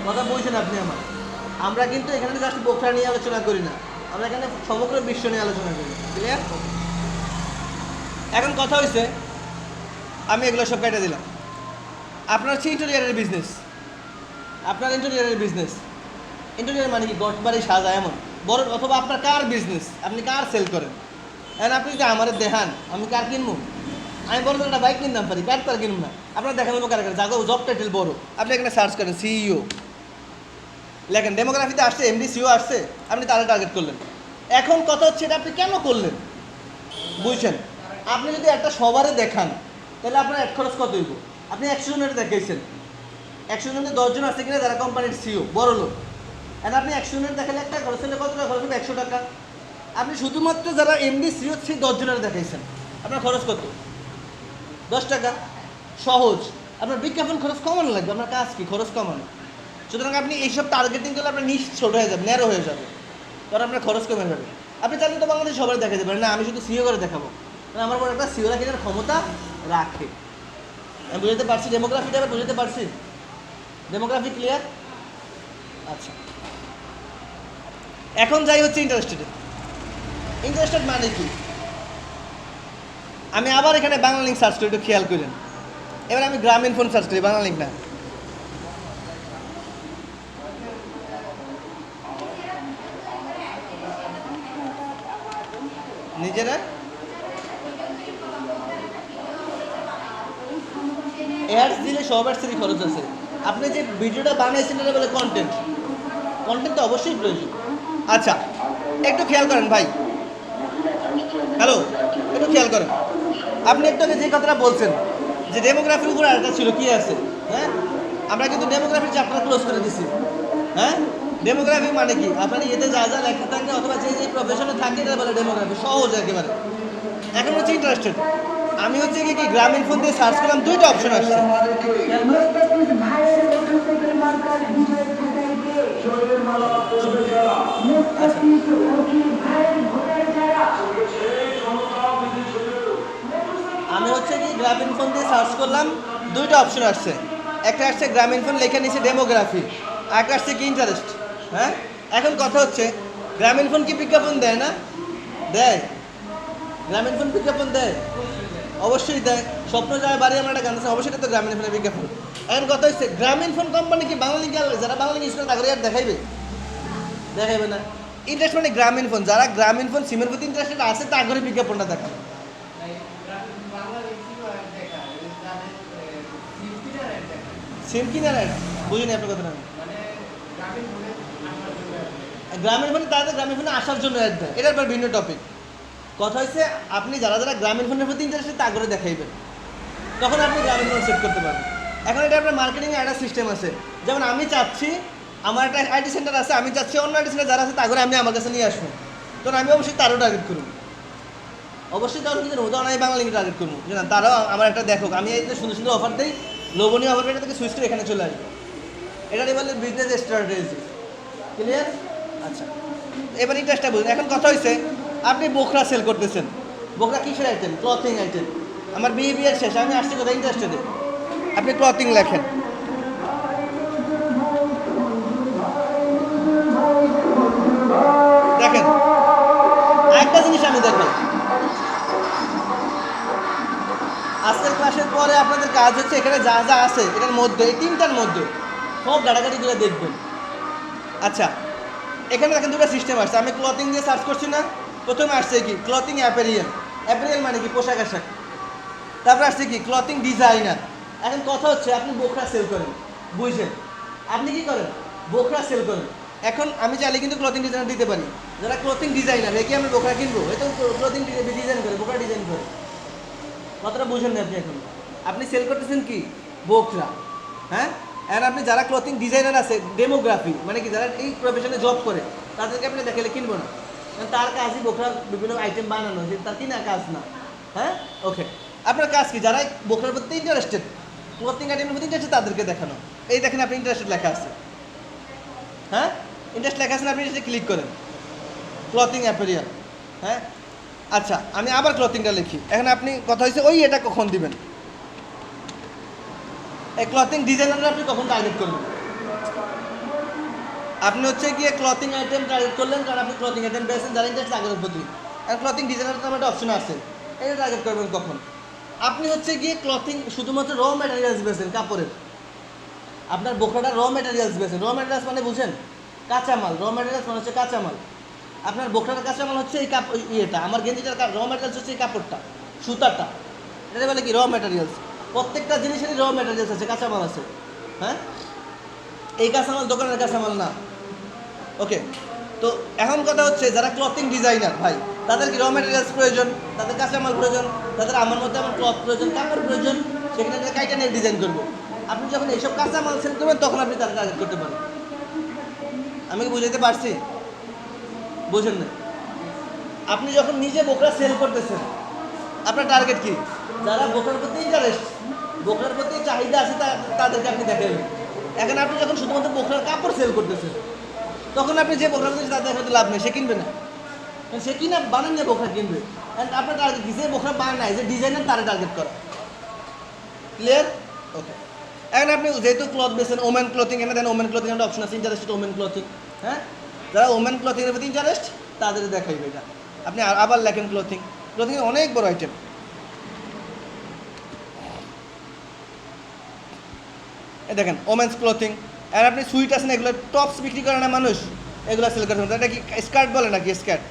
A: কথা বলছেন আপনি আমার? আমরা কিন্তু এখানে জাস্ট বক্তা নিয়ে আলোচনা করি না, আমরা এখানে সমগ্র বিশ্ব নিয়ে আলোচনা করি। ক্লিয়ার? এখন কথা হয়েছে আমি এগুলো সব কেটে দিলাম। আপনার হচ্ছে ইন্টেরিয়ারের বিজনেস, আপনার ইন্টেরিয়ারের বিজনেস, ইন্টেরিয়ার মানে কি ঘর বাড়ি সাজা এমন বড়, অথবা আপনার কার বিজনেস, আপনি কার সেল করেন। এখন আপনি যদি আমার দেখান আমি কার কিনবো, আমি বড় একটা বাইক কিনতাম পারি, কার তার কিনবো না। আপনার দেখানো কার কার যাগো জব টাইটেল বড়, আপনি এখানে সার্চ করেন সিইও লেখেন, ডেমোগ্রাফিতে আসছে এমডি সিও আসছে, আপনি তারা টার্গেট করলেন। এখন কথা হচ্ছে এটা আপনি কেন করলেন বুঝছেন। আপনি যদি একটা সবারে দেখান তাহলে আপনার এক খরচ কত হইব। আপনি 100 জনের দেখাইছেন, 100 জনের 10 জন আছে কিনা যারা কোম্পানির সিও বড় লোক, আর আপনি 100 জনের দেখালে একটা খরচ হলে কত টাকা খরচ হবে, 100 টাকা। আপনি শুধুমাত্র যারা এমডি সিও সেই 10 জনের দেখাইছেন, আপনার খরচ কত, 10 টাকা। সহজ, আপনার বিজ্ঞাপন খরচ কমানো লাগবে, আপনার কাজ কি খরচ কমানো। সুতরাং আপনি এইসব টার্গেটিং করলে আপনার নিশ ছোট হয়ে যাবে, ন্যারো হয়ে যাবে, তখন আপনার খরচ কমে যাবে। আপনি চাইলে তো বাংলাদেশ সবাই দেখাতে পারেন না, আমি শুধু সিও করে দেখাবো, কারণ আমার বড় একটা সিও রাখার ক্ষমতা রাখে। আমি বুঝতে পারছি ডেমোগ্রাফিটা, এবার বুঝতে পারছি ডেমোগ্রাফি ক্লিয়ার। আচ্ছা, এখন যাই হচ্ছে ইন্টারেস্টেড। ইন্টারেস্টেড মানে কি, আমি আবার এখানে বাংলা লিঙ্ক সার্চ করি, একটু খেয়াল করেন। এবার আমি গ্রামীণ ফোন সার্চ করি, বাংলা লিঙ্ক না। নিজেরা অ্যাডস দিলে সব অ্যাডসেরই খরচ আছে। আপনি যে ভিডিওটা বানিয়েছেন এটা বলে কন্টেন্ট, কন্টেন্ট তো অবশ্যই প্রয়োজন। আচ্ছা, একটু খেয়াল করেন ভাই, হ্যালো, একটু খেয়াল করেন। আপনি একটু আগে যে কথাটা বলছেন যে ডেমোগ্রাফির উপর আরেকটা ছিল, কি আছে, হ্যাঁ আমরা কিন্তু ডেমোগ্রাফির চ্যাপ্টার ক্লোজ করে দিছি। হ্যাঁ, ডেমোগ্রাফি মানে কি, আপনার ইয়েতে যা যা লেখা থাকে অথবা যে যে প্রফেশনে থাকে এটা বলে ডেমোগ্রাফি, সহজ একেবারে। এখন হচ্ছে ইন্টারেস্টেড, আমি হচ্ছে কি গ্রামীণ ফোন দিয়ে সার্চ করলাম, দুইটা অপশন আসছে। আমি হচ্ছে কি গ্রামীণ ফোন দিয়ে সার্চ করলাম, দুইটা অপশন আসছে। একটা আসছে গ্রামীণ ফোন লেখা নিচে ডেমোগ্রাফি, আর একটা আসছে কি ইন্টারেস্ট। হ্যাঁ, এখন কথা হচ্ছে গ্রামীণ ফোন কি বিজ্ঞাপন দেয় না, দেয়, গ্রামীণ ফোন বিজ্ঞাপন দেয়, অবশ্যই দেয়। স্বপ্ন যায় বাড়ি আমার একটা গান আছে, অবশ্যই তো গ্রামীণ ফোনের বিজ্ঞাপন। এখন কথা হচ্ছে গ্রামীণ ফোন কোম্পানি কি বাংলা লিঙ্ক, যারা বাংলা লিঙ্ক ইউজ করে তাদের আর দেখাইবে, দেখাইবে না। ইন্টারেস্ট মানে গ্রামীণ ফোন, যারা গ্রামীণ ফোন সিমের প্রতি ইন্টারেস্টেড আছে তাদের বিজ্ঞাপনটা দেখাবে। সিম কিনার অ্যাড বুঝিনি আপনার কথা। গ্রামীণ ফোনে তাদের গ্রামীণ ফোনে আসার জন্য অ্যাড দেয়, এটার পর ভিন্ন টপিক। কথা হচ্ছে আপনি যারা যারা গ্রামীণ ফোনের প্রতি ইন্টারেস্টেড তা করে দেখাইবেন, তখন আপনি গ্রামীণ ফোন সেট করতে পারবেন। এখন এটা আপনার মার্কেটিংয়ে একটা সিস্টেম আছে, যেমন আমি চাচ্ছি আমার একটা আইটি সেন্টার আছে, আমি চাচ্ছি অন্য আইটি সেন্টার যারা আছে তা করে আমি আমার কাছে নিয়ে আসবো, তখন আমি অবশ্যই তারও টার্গেট করবো, অবশ্যই তারও কিন্তু তখন আমি বাংলা লিঙ্কে টার্গেট করবো, যে না তারাও আমার একটা দেখো, আমি এই যে সুন্দর সুন্দর অফার দিই, লোভনীয় অফার পেয়ে থেকে সুইচ করে এখানে চলে আসবে। এটাই বলে বিজনেস স্ট্র্যাটেজি। ক্লিয়ার? আচ্ছা, এবার ইন্টারেস্টটা বুঝুন। এখন কথা হয়েছে আপনি বোখরা সেল করতেছেন, বোখরা কিসের আইটেম, ক্লথিং আইটেম। আমার বিহেভিয়ার শেষ, আমি আসছি কোথায় ইন্টারেস্টেডে, আপনি ক্লথিং লেখেন। দেখেন একটা জিনিস আমি দেখাই, আজকের ক্লাসের পরে আপনাদের কাজ হচ্ছে এখানে যা যা আছে এটার মধ্যে, এই তিনটার মধ্যে সব ঘাটাঘাটিগুলো দেখবেন। আচ্ছা, এখানে দেখেন দুটো সিস্টেম আসছে, আমি ক্লথিং দিয়ে সার্চ করছি না, প্রথমে আসছে কি ক্লথিং অ্যাপেরিয়াল, অ্যাপেরিয়াল মানে কি পোশাক আশাক। তারপর আসছে কি ক্লথিং ডিজাইনার। এখন কথা হচ্ছে আপনি বোখরা সেল করেন, বুঝছেন, আপনি কি করেন বোখরা সেল করেন। এখন আমি চাইলে কিন্তু ক্লথিং ডিজাইনার দিতে পারি, যারা ক্লথিং ডিজাইনার একে আমি বোখরা কিনবো, এ তো ক্লথিং ডিজাইন করে, বোখরা ডিজাইন করে। কতটা বুঝেন না আপনি, এখন আপনি সেল করতেছেন কি বোখরা। হ্যাঁ, আর আপনি যারা ক্লথিং ডিজাইনার আছে, ডেমোগ্রাফি মানে কি যারা এই প্রফেশনে জব করে তাদেরকে আপনি দেখালে কিনবো না, কারণ তার কাজই বোখরা বিভিন্ন আইটেম বানানো, তার কিনা কাজ না। হ্যাঁ, ওকে, আপনার কাজ কি, যারা বোখরার প্রতি ইন্টারেস্টেড, ক্লথিং আইটেমের প্রতি ইন্টারেস্টেড তাদেরকে দেখানো। এই দেখেন আপনি ইন্টারেস্টেড লেখা আছে, হ্যাঁ ইন্টারেস্ট লেখা আছে না, আপনি সেটা ক্লিক করেন ক্লথিং অ্যাপেরিয়াল। হ্যাঁ, আচ্ছা আমি আবার ক্লথিংটা লিখি। এখন আপনি কথা হয়েছে ওই এটা কখন দিবেন, এই ক্লথিং ডিজাইনার আপনি কখন টার্গেট করবেন। আপনি হচ্ছে গিয়ে ক্লথিং আইটেম টার্গেট করলেন, কারণ আপনি ক্লথিং আইটেম পেয়েছেন যারা ইন্টারেস্ট আগের প্রতি। আর ক্লথিং ডিজাইনার তো আমার একটা অপশন আছে, এটা টার্গেট করবেন কখন, আপনি হচ্ছে গিয়ে ক্লথিং শুধুমাত্র র ম্যাটেরিয়ালস বেছেন কাপড়ের, আপনার বোকরাটা র ম্যাটেরিয়ালস বেছেন। র ম্যাটেরিয়ালস মানে বুঝেন, কাঁচামাল। র ম্যাটেরিয়ালস মানে হচ্ছে কাঁচামাল। আপনার বোকরাটার কাঁচামাল হচ্ছে এই কাপড়, ইয়েটা আমার গেঞ্জিটার র ম্যাটেরিয়ালস হচ্ছে এই কাপড়টা, সুতাটা, এটা বলে কি র ম্যাটেরিয়ালস। প্রত্যেকটা জিনিসেরই র ম্যাটেরিয়ালস আছে, কাঁচামাল আছে। হ্যাঁ, এই কাঁচামাল দোকানের কাঁচামাল না। ওকে, তো এখন কথা হচ্ছে যারা ক্লথিং ডিজাইনার ভাই, তাদের কি র ম্যাটেরিয়ালস প্রয়োজন, তাদের কাঁচামাল প্রয়োজন, তাদের আমার মধ্যে আমার ক্লথ প্রয়োজন, কাপড় প্রয়োজন, সেখানে কাইটা নিয়ে ডিজাইন করবো। আপনি যখন এইসব কাঁচামাল সেল করবেন তখন আপনি তার টার্গেট করতে পারেন। আমি কি বুঝাইতে পারছি? বুঝেন না? আপনি যখন নিজে বোকরা সেল করতেছেন, আপনার টার্গেট কি? যারা বোকরার প্রতি ইন্টারেস্ট, বোকরার প্রতি চাহিদা আছে, তাদেরকে আপনি দেখাবেন। এখন আপনি যখন শুধুমাত্র বোকরার কাপড় সেল করতেছেন, তখন আপনি যে বোকরা করতেছেন তাদের হয়তো লাভ নেই, সে কিনবে না। সে কিনা বানান যে বোকরা কিনবে। অ্যান্ড আপনার টার্গেট কি? যে বোকরা বানায়, যে ডিজাইনার, তারা টার্গেট করা। ক্লিয়ার? ওকে, এখন আপনি যেহেতু ক্লথ বেছেন, ওমেন ক্লথিং এনে দেন, ওমেন ক্লথিং একটা অপশন আছে, ইন্টারেস্টেড ওমেন ক্লথিং। হ্যাঁ, যারা ওমেন ক্লথিংয়ের প্রতি ইন্টারেস্ট তাদের দেখাইবে এটা। আপনি আবার লেখেন ক্লথিং, ক্লথিংয়ের অনেক বড় আইটেম। এ দেখেন ওমেন্স ক্লথিং। আর আপনি সুইট আছেন, এগুলো টপস বিক্রি করে না মানুষ, এগুলো সেল করতে পারবেন। এটা কি স্কার্ট বলে নাকি? স্কার্ট,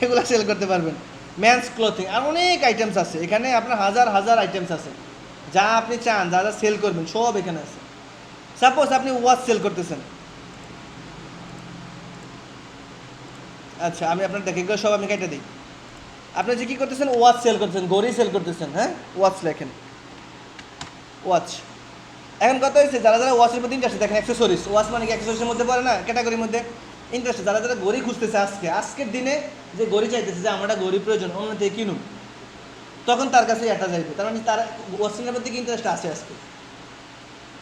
A: এগুলো সেল করতে পারবেন। ম্যানস ক্লথিং, আর অনেক আইটেমস আছে এখানে, আপনার হাজার হাজার আইটেমস আছে। যা আপনি চান, যা যা সেল করবেন সব এখানে আছে। সাপোজ আপনি ওয়াচ সেল করতেছেন, আচ্ছা আমি আপনার দেখে এগুলো সব আমি কেটে দিই। আপনি যে কী করতেছেন, ওয়াচ সেল করতেছেন, ঘড়ি সেল করতেছেন। হ্যাঁ, ওয়াচ লেখেন, ওয়াচ। এখন কথা হয়েছে যারা যারা ওয়াচের প্রতি ইন্টারেস্ট, দেখেন অ্যাক্সেসরিজ, ওয়াচ মানে কি অ্যাক্সেসরিজের মধ্যে পড়ে না, ক্যাটাগরির মধ্যে ইন্টারেস্ট। যারা যারা ঘড়ি খুঁজতেছে আজকের দিনে, যে ঘড়ি চাইতেছে, যে আমার একটা ঘড়ি প্রয়োজন, অন্য থেকে কিনুন, তখন তার কাছে এটা যাইবে। তার মানে তার ওয়াচিংয়ের প্রতি ইন্টারেস্ট আছে আজকে।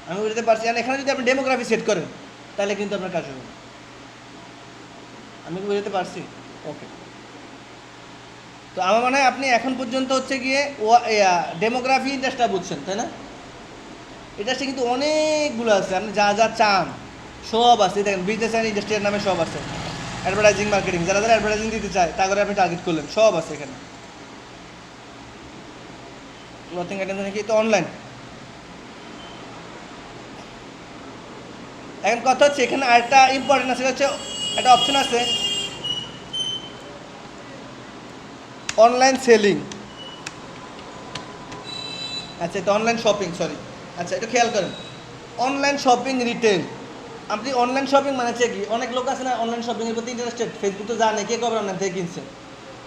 A: আমি বুঝতে পারছি। আর এখানে যদি আপনি ডেমোগ্রাফি সেট করেন, তাহলে কিন্তু আপনার কাজ হবে। আমি কি বুঝতে পারছি? ওকে, তো আমার মনে হয় আপনি এখন পর্যন্ত হচ্ছে গিয়ে ডেমোগ্রাফি ইন্টারেস্টটা বুঝছেন, তাই না? এটা কিন্তু অনেকগুলো আছে, আপনি যা যা চান সব আছে। দেখেন বিজনেস অ্যান্ড ইন্ডাস্ট্রিয়াল নামে সব আছে। অ্যাডভার্টাইজিং, মার্কেটিং, যারা যারা অ্যাডভার্টাইজিং দিতে চায় তা করে আপনি টার্গেট করলেন, সব আছে এখানে। ক্লথিং আইটেম নাকি তো অনলাইন। এখন কথা হচ্ছে এখানে আরেকটা ইম্পর্টেন্ট আছে, হচ্ছে একটা অপশন আছে অনলাইন সেলিং। আচ্ছা, এটা অনলাইন শপিং, সরি। আচ্ছা, এটা খেয়াল করেন, অনলাইন শপিং রিটেল। আপনি অনলাইন শপিং মানে হচ্ছে কি, অনেক লোক আছে না অনলাইন শপিংয়ের প্রতি ইন্টারেস্টেড, ফেসবুক তো জানে কে কবে অনলাইন থেকে কিনছে।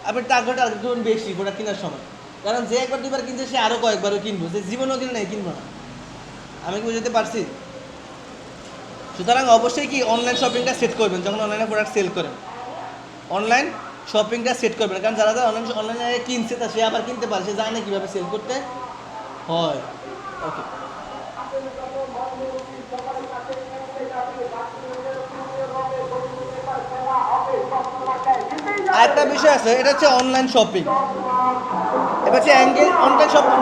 A: আপনি টার্গেট করবেন বেশি প্রোডাক্ট কেনার সময়, কারণ যে একবার দুবার কিনছে সে আরও কয়েকবারও কিনবো, যে জীবনেও কিনে নেই কিনবো না। আমি কি বুঝতে পারছি? সুতরাং অবশ্যই কি অনলাইন শপিংটা সেট করবেন যখন অনলাইনে প্রোডাক্ট সেল করেন। অনলাইন শপিংটা সেট করবেন, কারণ যারা যারা অনলাইনে কিনছে তা সে আবার কিনতে পারে, সে জানে কীভাবে সেল করতে হয়। ওকে, আরেকটা বিষয় আছে, এটা হচ্ছে অনলাইন শপিং। এবার হচ্ছে অনলাইন শপিং।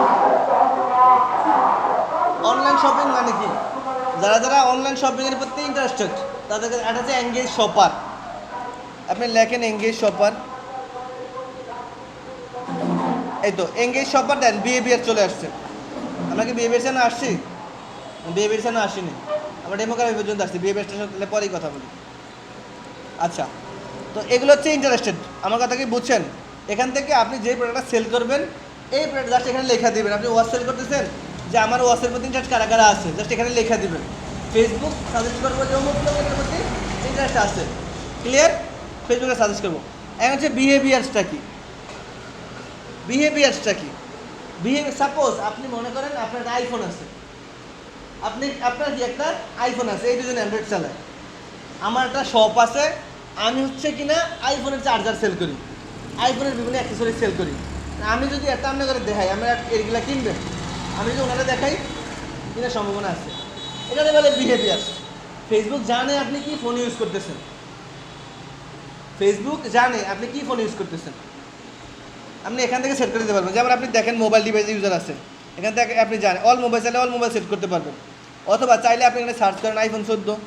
A: অনলাইন শপিং মানে কি, যারা যারা অনলাইন শপিংয়ের প্রতি ইন্টারেস্টেড তাদেরকে এটা হচ্ছে এঙ্গেজ শপার। আপনি লেখেন এঙ্গেজ শপার, এই তো এঙ্গেজ শপার দেন, বিহেভিয়ার চলে আসছে। আমরা কি বিহেভিয়ার চ্যানেল আসছি? বিহেভিয়ার চ্যানেল আসিনি, আমরা ডেমোগ্রাফি পর্যন্ত আসছি, বিহেভিয়ারটার সাথে পরেই কথা বলি। আচ্ছা, তো এগুলো হচ্ছে ইন্টারেস্টেড। আমার কথা কি বুঝছেন? এখান থেকে আপনি যে প্রোডাক্টটা সেল করবেন, এই প্রোডাক্ট জাস্ট এখানে লেখা দিবেন। আপনি ওয়াচ সেল করতেছেন, যে আমার ওয়াচের প্রতি ইন্টারেস্ট কারা কারা আছে, জাস্ট এখানে লেখা দিবেন। ফেসবুক সাজেস্ট করবো যে অমুক লোকের প্রতি ইন্টারেস্ট আছে, ক্লিয়ার? ফেসবুকে সাজেস্ট করবো। এখন হচ্ছে বিহেভিয়ার্সটা কি, বিহেভিয়ার্সটা কি? সাপোজ আপনি মনে করেন আপনার একটা আইফোন আছে, আপনার কি একটা আইফোন আছে, এই দুজন অ্যান্ড্রয়েড চালায়। আমার একটা শপ আছে, আমি হচ্ছে কিনা আইফোনের চার্জার সেল করি, আইফোনের বিভিন্ন অ্যাক্সেসরিজ সেল করি। আমি যদি একটা আপনার করে দেখাই আমরা এগুলা কিনবেন, আমি যদি ওনারা দেখাই, কেনার সম্ভাবনা আছে। এটাকে বলে বিহেভিয়ার। ফেসবুক জানে আপনি কি ফোন ইউজ করতেছেন, ফেসবুক জানে আপনি কি ফোন ইউজ করতেছেন, আপনি এখান থেকে সেট করে দিতে পারবেন। যেমন আপনি দেখেন মোবাইল ডিভাইস ইউজার আছে, এখান থেকে আপনি জানেন অল মোবাইল চাইলে অল মোবাইল সেট করতে পারবেন। অথবা চাইলে আপনি এখানে সার্চ করেন আইফোন 14,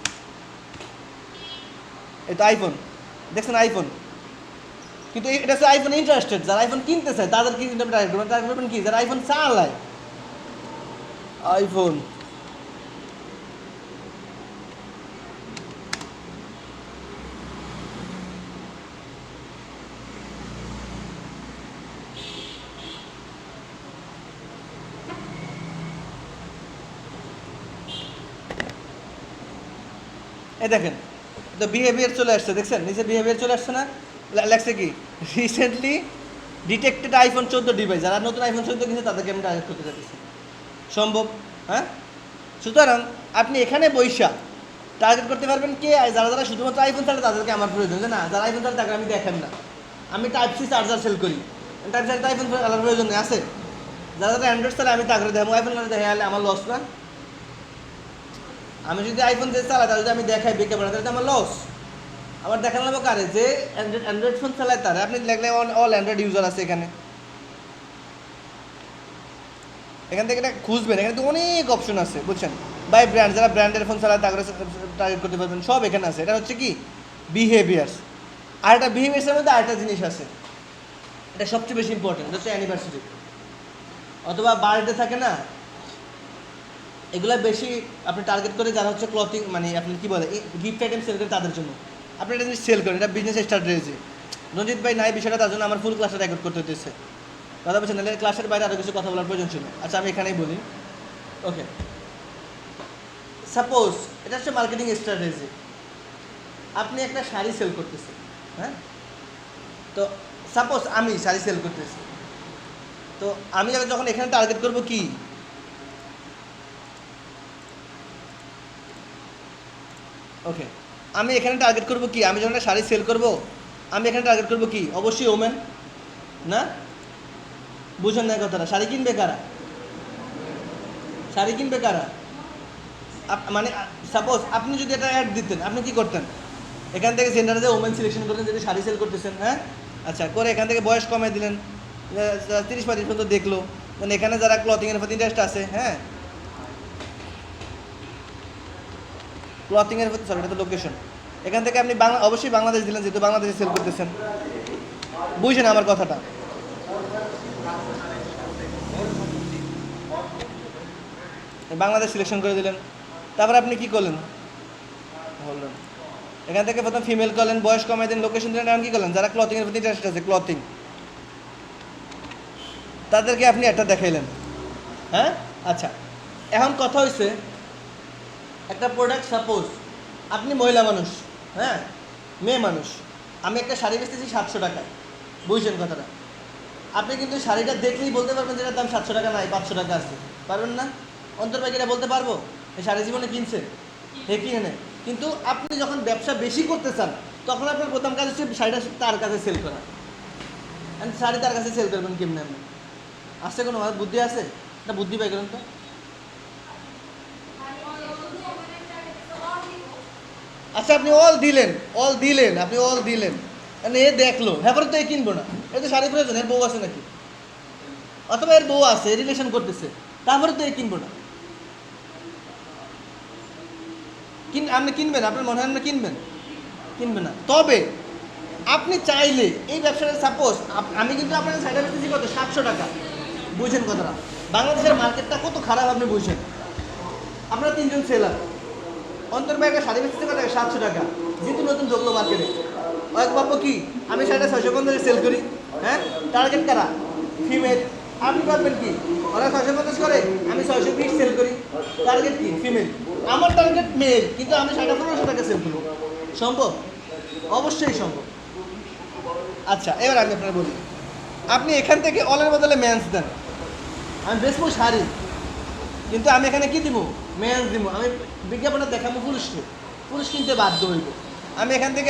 A: এই তো আইফোন, দেখছেন আইফোন, কিন্তু এটা হচ্ছে আইফোন ইন্টারেস্টেড, যারা আইফোন কিনতে চায় তাদের কি টার্গেট করবেন? টার্গেট করবেন কি, যারা আইফোন চালায়। আইফোন এই দেখেন তো বিহেভিয়ার চলে আসছে, দেখছেন নিচে বিহেভিয়ার চলে আসছে না? লেখছে কি, রিসেন্টলি ডিটেক্টেড আইফোন 14 ডিভাইস। যারা নতুন আইফোন 14 কিনছে তাদেরকে আমি টার্গেট করতে চাইছি। সম্ভব? হ্যাঁ। সুতরাং আপনি এখানে বৈশা টার্গেট করতে পারবেন কে, যারা যারা শুধুমাত্র আইফোন চালায় তাদেরকে আমার প্রয়োজন, যে না যারা আইফোন চালায় তাকে আমি দেখেন না। আমি টাইপ সি চার্জার সেল করি, টাইপ সি আইফোন চালার প্রয়োজন নেই আছে। যারা যারা অ্যান্ড্রয়েড চালায় আমি তাকে দেখাবো, আইফোন দেখে গেলে আমার লস না। আমি যদি আইফোন যে চালাই তাহলে যদি আমি দেখাই বেকে পড়া তাহলে আমার লস। আবার দেখা নেবো কারে যে অ্যান্ড্রয়েড ফোন চালায় তারা। আপনি দেখলে অল অ্যান্ড্রয়েড ইউজার আছে এখানে, এখান থেকে এটা খুঁজবেন, এখানে তো অনেক অপশন আছে বুঝছেন। বাই ব্র্যান্ড, যারা ব্র্যান্ডের ফোন চালায় তাকে টার্গেট করতে পারবেন, সব এখানে আছে। এটা হচ্ছে কি বিহেভিয়ার্স। আর একটা বিহেভিয়ার্সের মধ্যে আরেকটা জিনিস আছে, এটা সবচেয়ে বেশি ইম্পর্টেন্ট, হচ্ছে অ্যানিভার্সারি অথবা বার্থডে থাকে না, এগুলো বেশি আপনি টার্গেট করে যারা হচ্ছে ক্লথিং মানে আপনি কী বলে গিফট আইটেম সেল করেন তাদের জন্য আপনি এটা জিনিস সেল করেন। এটা বিজনেস স্ট্র্যাটেজি। রঞ্জিত ভাই নাই বিষয়টা, তার জন্য আমার ফুল ক্লাসটা রেকর্ড করতে হতেছে। কথা বলছেন নাহলে ক্লাসের বাইরে আরও কিছু কথা বলার প্রয়োজন ছিল। আচ্ছা আমি এখানেই বলি। ওকে, সাপোজ এটা হচ্ছে মার্কেটিং স্ট্র্যাটেজি। আপনি একটা শাড়ি সেল করতেছেন, হ্যাঁ, তো সাপোজ আমি শাড়ি সেল করতেছি, তো আমি যখন এখানে টার্গেট করবো কি, ওকে আমি এখানে টার্গেট করবো কি, আমি যখন একটা শাড়ি সেল করবো আমি এখানে টার্গেট করবো কি, অবশ্যই ওমেন না? বুঝেন না কথাটা? শাড়ি কিনবে কারা? শাড়ি কিনবে কারা? মানে সাপোজ আপনি যদি একটা অ্যাড দিতেন, আপনি কি করতেন? এখান থেকে জেন্ডারে যে ওমেন সিলেকশন করতেন, যদি শাড়ি সেল করতেছেন, হ্যাঁ, আচ্ছা করে এখান থেকে বয়স কমে দিলেন 30-35 পর্যন্ত দেখলো। মানে এখানে যারা ক্লথিংয়ের প্রতি ইন্টারেস্ট আছে, হ্যাঁ, ক্লথিংয়ের প্রতি, সরি এটা তো লোকেশন, এখান থেকে আপনি অবশ্যই বাংলাদেশ দিলেন যেহেতু বাংলাদেশে সেল করতেছেন। বুঝছেন আমার কথাটা? বাংলাদেশ সিলেকশন করে দিলেন, তারপর আপনি কি করলেন বললেন, এখান থেকে প্রথম ফিমেল করলেন, বয়স কমাই দিন, লোকেশন দিলেন, এখন কী করলেন, যারা ক্লথিংয়ের প্রতি ইন্টারেস্ট আছে ক্লথিং তাদেরকে আপনি একটা দেখাইলেন, হ্যাঁ। আচ্ছা এখন কথা হয়েছে একটা প্রোডাক্ট, সাপোজ আপনি মহিলা মানুষ, হ্যাঁ, মেয়ে মানুষ, আমি একটা শাড়ি বেচতেছি 700 টাকায়। বুঝছেন কথাটা? আপনি কিন্তু শাড়িটা দেখলেই বলতে পারবেন যেটার দাম 700 টাকা নাই 500 টাকা আছে, পারবেন না? অন্তর্বাকিরা বলতে পারবো এই শাড়ি জীবনে কিনছে, হে কিনে নেয়। কিন্তু আপনি যখন ব্যবসা বেশি করতে চান তখন আপনার প্রথম কাজ হচ্ছে শাড়িটা তার কাছে সেল করা। শাড়ি তার কাছে সেল করবেন কেমনি? আপনি আসছে কোনো বুদ্ধি আছে? একটা বুদ্ধি পাই করেন তো। আচ্ছা আপনি অল দিলেন আপনি অল দিলেন, মানে এ দেখলো, হ্যাঁ পরে তো এ কিনবো না, এ তো শাড়ি প্রয়োজন, এর বউ আছে নাকি, অথবা এর বউ আছে রিলেশন করতেছে, তারপরে তো এ কিনবো না। আপনি কিনবেন? আপনার মনে হয় আপনি কিনবেন না। তবে আপনি চাইলে এই ব্যবসাটা, সাপোজ আমি কিন্তু আপনার সাইডে বেচতেছি কত, 700 টাকা। বুঝছেন কথাটা? বাংলাদেশের মার্কেটটা কত খারাপ আপনি বুঝছেন। আপনারা 3 জন সেলার, অন্তর্বাই একটা শাড়ি বেচতে কত, 700 টাকা, যেহেতু নতুন ঢুকলো মার্কেটে। এক ভাববো কি আমি শাড়িটা 650 সেল করি, হ্যাঁ, টার্গেট কারা, ফিমেল। আপনি ভাববেন কি ওরা 650 করে, আমি 620 সেল করি, টার্গেট কি, ফিমেল। আমার টার্গেট মেল, কিন্তু আমি শাড়িটা 1500 টাকা সেল করবো। সম্ভব? অবশ্যই সম্ভব। আচ্ছা এবার আমি আপনার বলি, আপনি এখান থেকে অলের বদলে ম্যান্স দেন, আমি বেচবো শাড়ি, কিন্তু আমি এখানে কি দিব, ম্যান্স দিব। আমি বিজ্ঞাপনটা দেখাবো পুরুষ কিনতে বাধ্য হইব। আমি এখান থেকে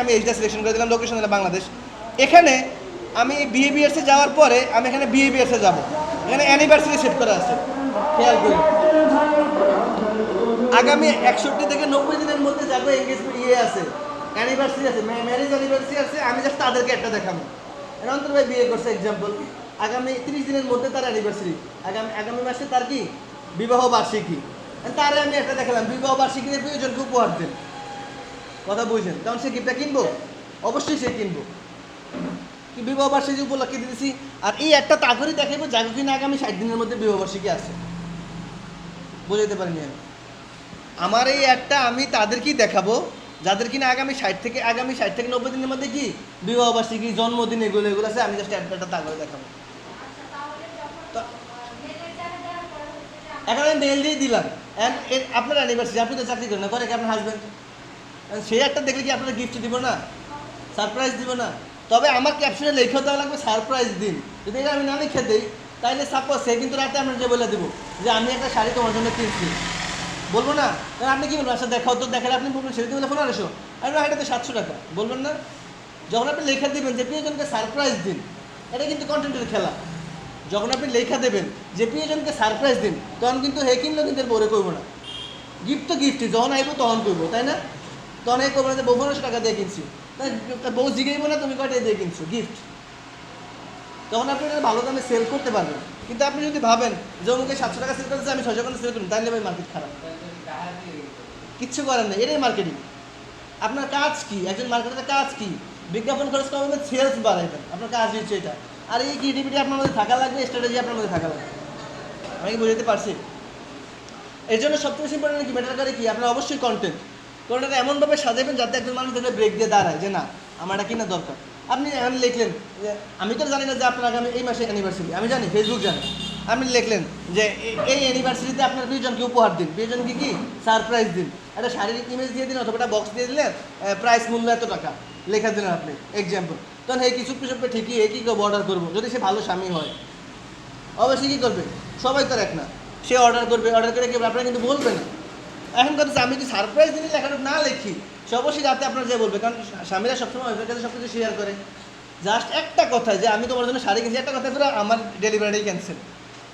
A: আমি এইচটা সিলেকশন করে দিলাম, লোকেশন দিলাম বাংলাদেশ। এখানে আমি বিহেভিয়ার্সে যাওয়ার পরে আমি এখানে বিহেভিয়ার্সে যাব, এখানে অ্যানিভার্সারি সেট করা আছে, খেয়াল করি। আগামী 61 থেকে 90 দিনের মধ্যে যাবে এঙ্গেজমেন্ট আছে, অ্যানিভার্সারি আছে, ম্যারেজ অ্যানিভার্সারি আছে, আমি জাস্ট তাদেরকে একটা দেখাবো। অন্তর ভাই বিয়ে করছে এক্সাম্পল, আগামী 30 দিনের মধ্যে তার অ্যানিভার্সারি, আগামী মাসে তার কি বিবাহ বার্ষিকী, তারে আমি একটা দেখালাম, বিবাহ বার্ষিকীতে প্রিয়জনকে উপহার দেন। কথা বুঝছেন? তখন সে গিফটটা কিনবো, অবশ্যই সে কিনবো। কি বিবাহবার্ষিকী উপলক্ষে দিতেছি। আর এই একটা তাগরই দেখাবো যাকে কিনা আগামী 60 দিনের মধ্যে বিবাহবার্ষিকী আছে। বুঝাইতে পারিনি আমি। আমার এই একটা আমি তাদেরকেই দেখাবো যাদের কিনা আগামী 60 থেকে 90 দিনের মধ্যে কি বিবাহবার্ষিকী, জন্মদিন, এগুলো আছে। আমি জাস্ট একটা তাগরে দেখাবো। তো এখন আমি মেল দিয়ে দিলাম, আপনার অ্যানিভার্সারি, আপনি তো চাকরি করেন না, করে কি আপনার হাজব্যান্ড? সে একটা দেখলে কি আপনারা গিফট দিব না, সারপ্রাইজ দিব না? তবে আমার ক্যাপশনে লিখে দেওয়া লাগবে সারপ্রাইজ দিন। যদি এটা আমি না লিখে দিই তাহলে সাপোজ সে কিন্তু রাতে আমরা যে বলে দেবো যে আমি একটা শাড়ি তোমার জন্য কিনছি, বলবো না? কারণ আপনি কি বলবেন, আচ্ছা দেখাও তো, দেখালে আপনি বলবেন সেটা বলে 1500, আর না এটা তো 700 টাকা, বলবেন না? যখন আপনি লেখা দেবেন যে প্রিয়জনকে সারপ্রাইজ দিন, এটা কিন্তু কন্টেন্টের খেলা। যখন আপনি লেখা দেবেন যে প্রিয়জনকে সারপ্রাইজ দিন, তখন কিন্তু হে কিনলেও কিন্তু বলে করবো না, গিফট তো গিফটই, যখন আইবো তখন করবো, তাই না? তখন এই করবো না যে বউ 1500 টাকা দিয়ে কিনছি, তাই বউ জিগাইবো না তুমি কয়টা দিয়ে কিনছো গিফট। তখন আপনি এটা ভালো দামে সেল করতে পারবেন। কিন্তু আপনি যদি ভাবেন যে অমুকে 700 টাকা সেল করতেছে, আমি 600 টাকা সেল করুন, তাহলে ভাই মার্কেট খারাপ, কিচ্ছু করেন না। এটাই মার্কেটিং। আপনার কাজ কি? একজন মার্কেটারের কাজ কি? বিজ্ঞাপন খরচ কমাবেন, সেলস বাড়াইবেন, আপনার কাজ হচ্ছে এটা। আর এই ক্রিয়েটিভিটি আপনার মধ্যে থাকা লাগবে, স্ট্র্যাটেজি আপনার মধ্যে থাকা লাগবে। আমি কি বুঝতে পারছি? এর জন্য সবচেয়ে বেশি ইম্পর্টেন্ট কি ম্যাটার করে কি, আপনার অবশ্যই কন্টেন্ট এমনভাবে সাজাবেন যাতে একজন মানুষ দেখলে ব্রেক দিয়ে দাঁড়ায় যে না আমার এটা কিনা দরকার। আপনি এখন লিখলেন যে আমি তো জানি না যে আপনার আগামী এই মাসে অ্যানিভার্সারি, আমি জানি, ফেসবুক জানে। আপনি লিখলেন যে এই অ্যানিভার্সারিতে আপনার প্রিয়জনকে উপহার দিন, প্রিয়জনকে কি সারপ্রাইজ দিন, একটা শারীরিক ইমেজ দিয়ে দিন অথবা একটা বক্স দিয়ে দিলেন, প্রাইস মূল্য এত টাকা লেখা দিলেন আপনি এক্সাম্পল। তখন এই কিছু কিছু ঠিকই কী করবো, অর্ডার করবো। যদি সে ভালো স্বামী হয় অবশ্যই কী করবে, সবাই তো এক না, সে অর্ডার করবে, অর্ডার করে কি আপনারা কিন্তু বলবে না। এখন কথা আমি যদি সারপ্রাইজ দিনই লেখাটা না লিখি, সে অবশ্যই রাতে আপনার যে বলবে, কারণ স্বামীরা সবসময় ওইটার কাছে সব কিছু শেয়ার করে। জাস্ট একটা কথা যে আমি তোমার জন্য শাড়ি কিনছি, একটা কথা করে আমার ডেলিভারি ক্যান্সেল।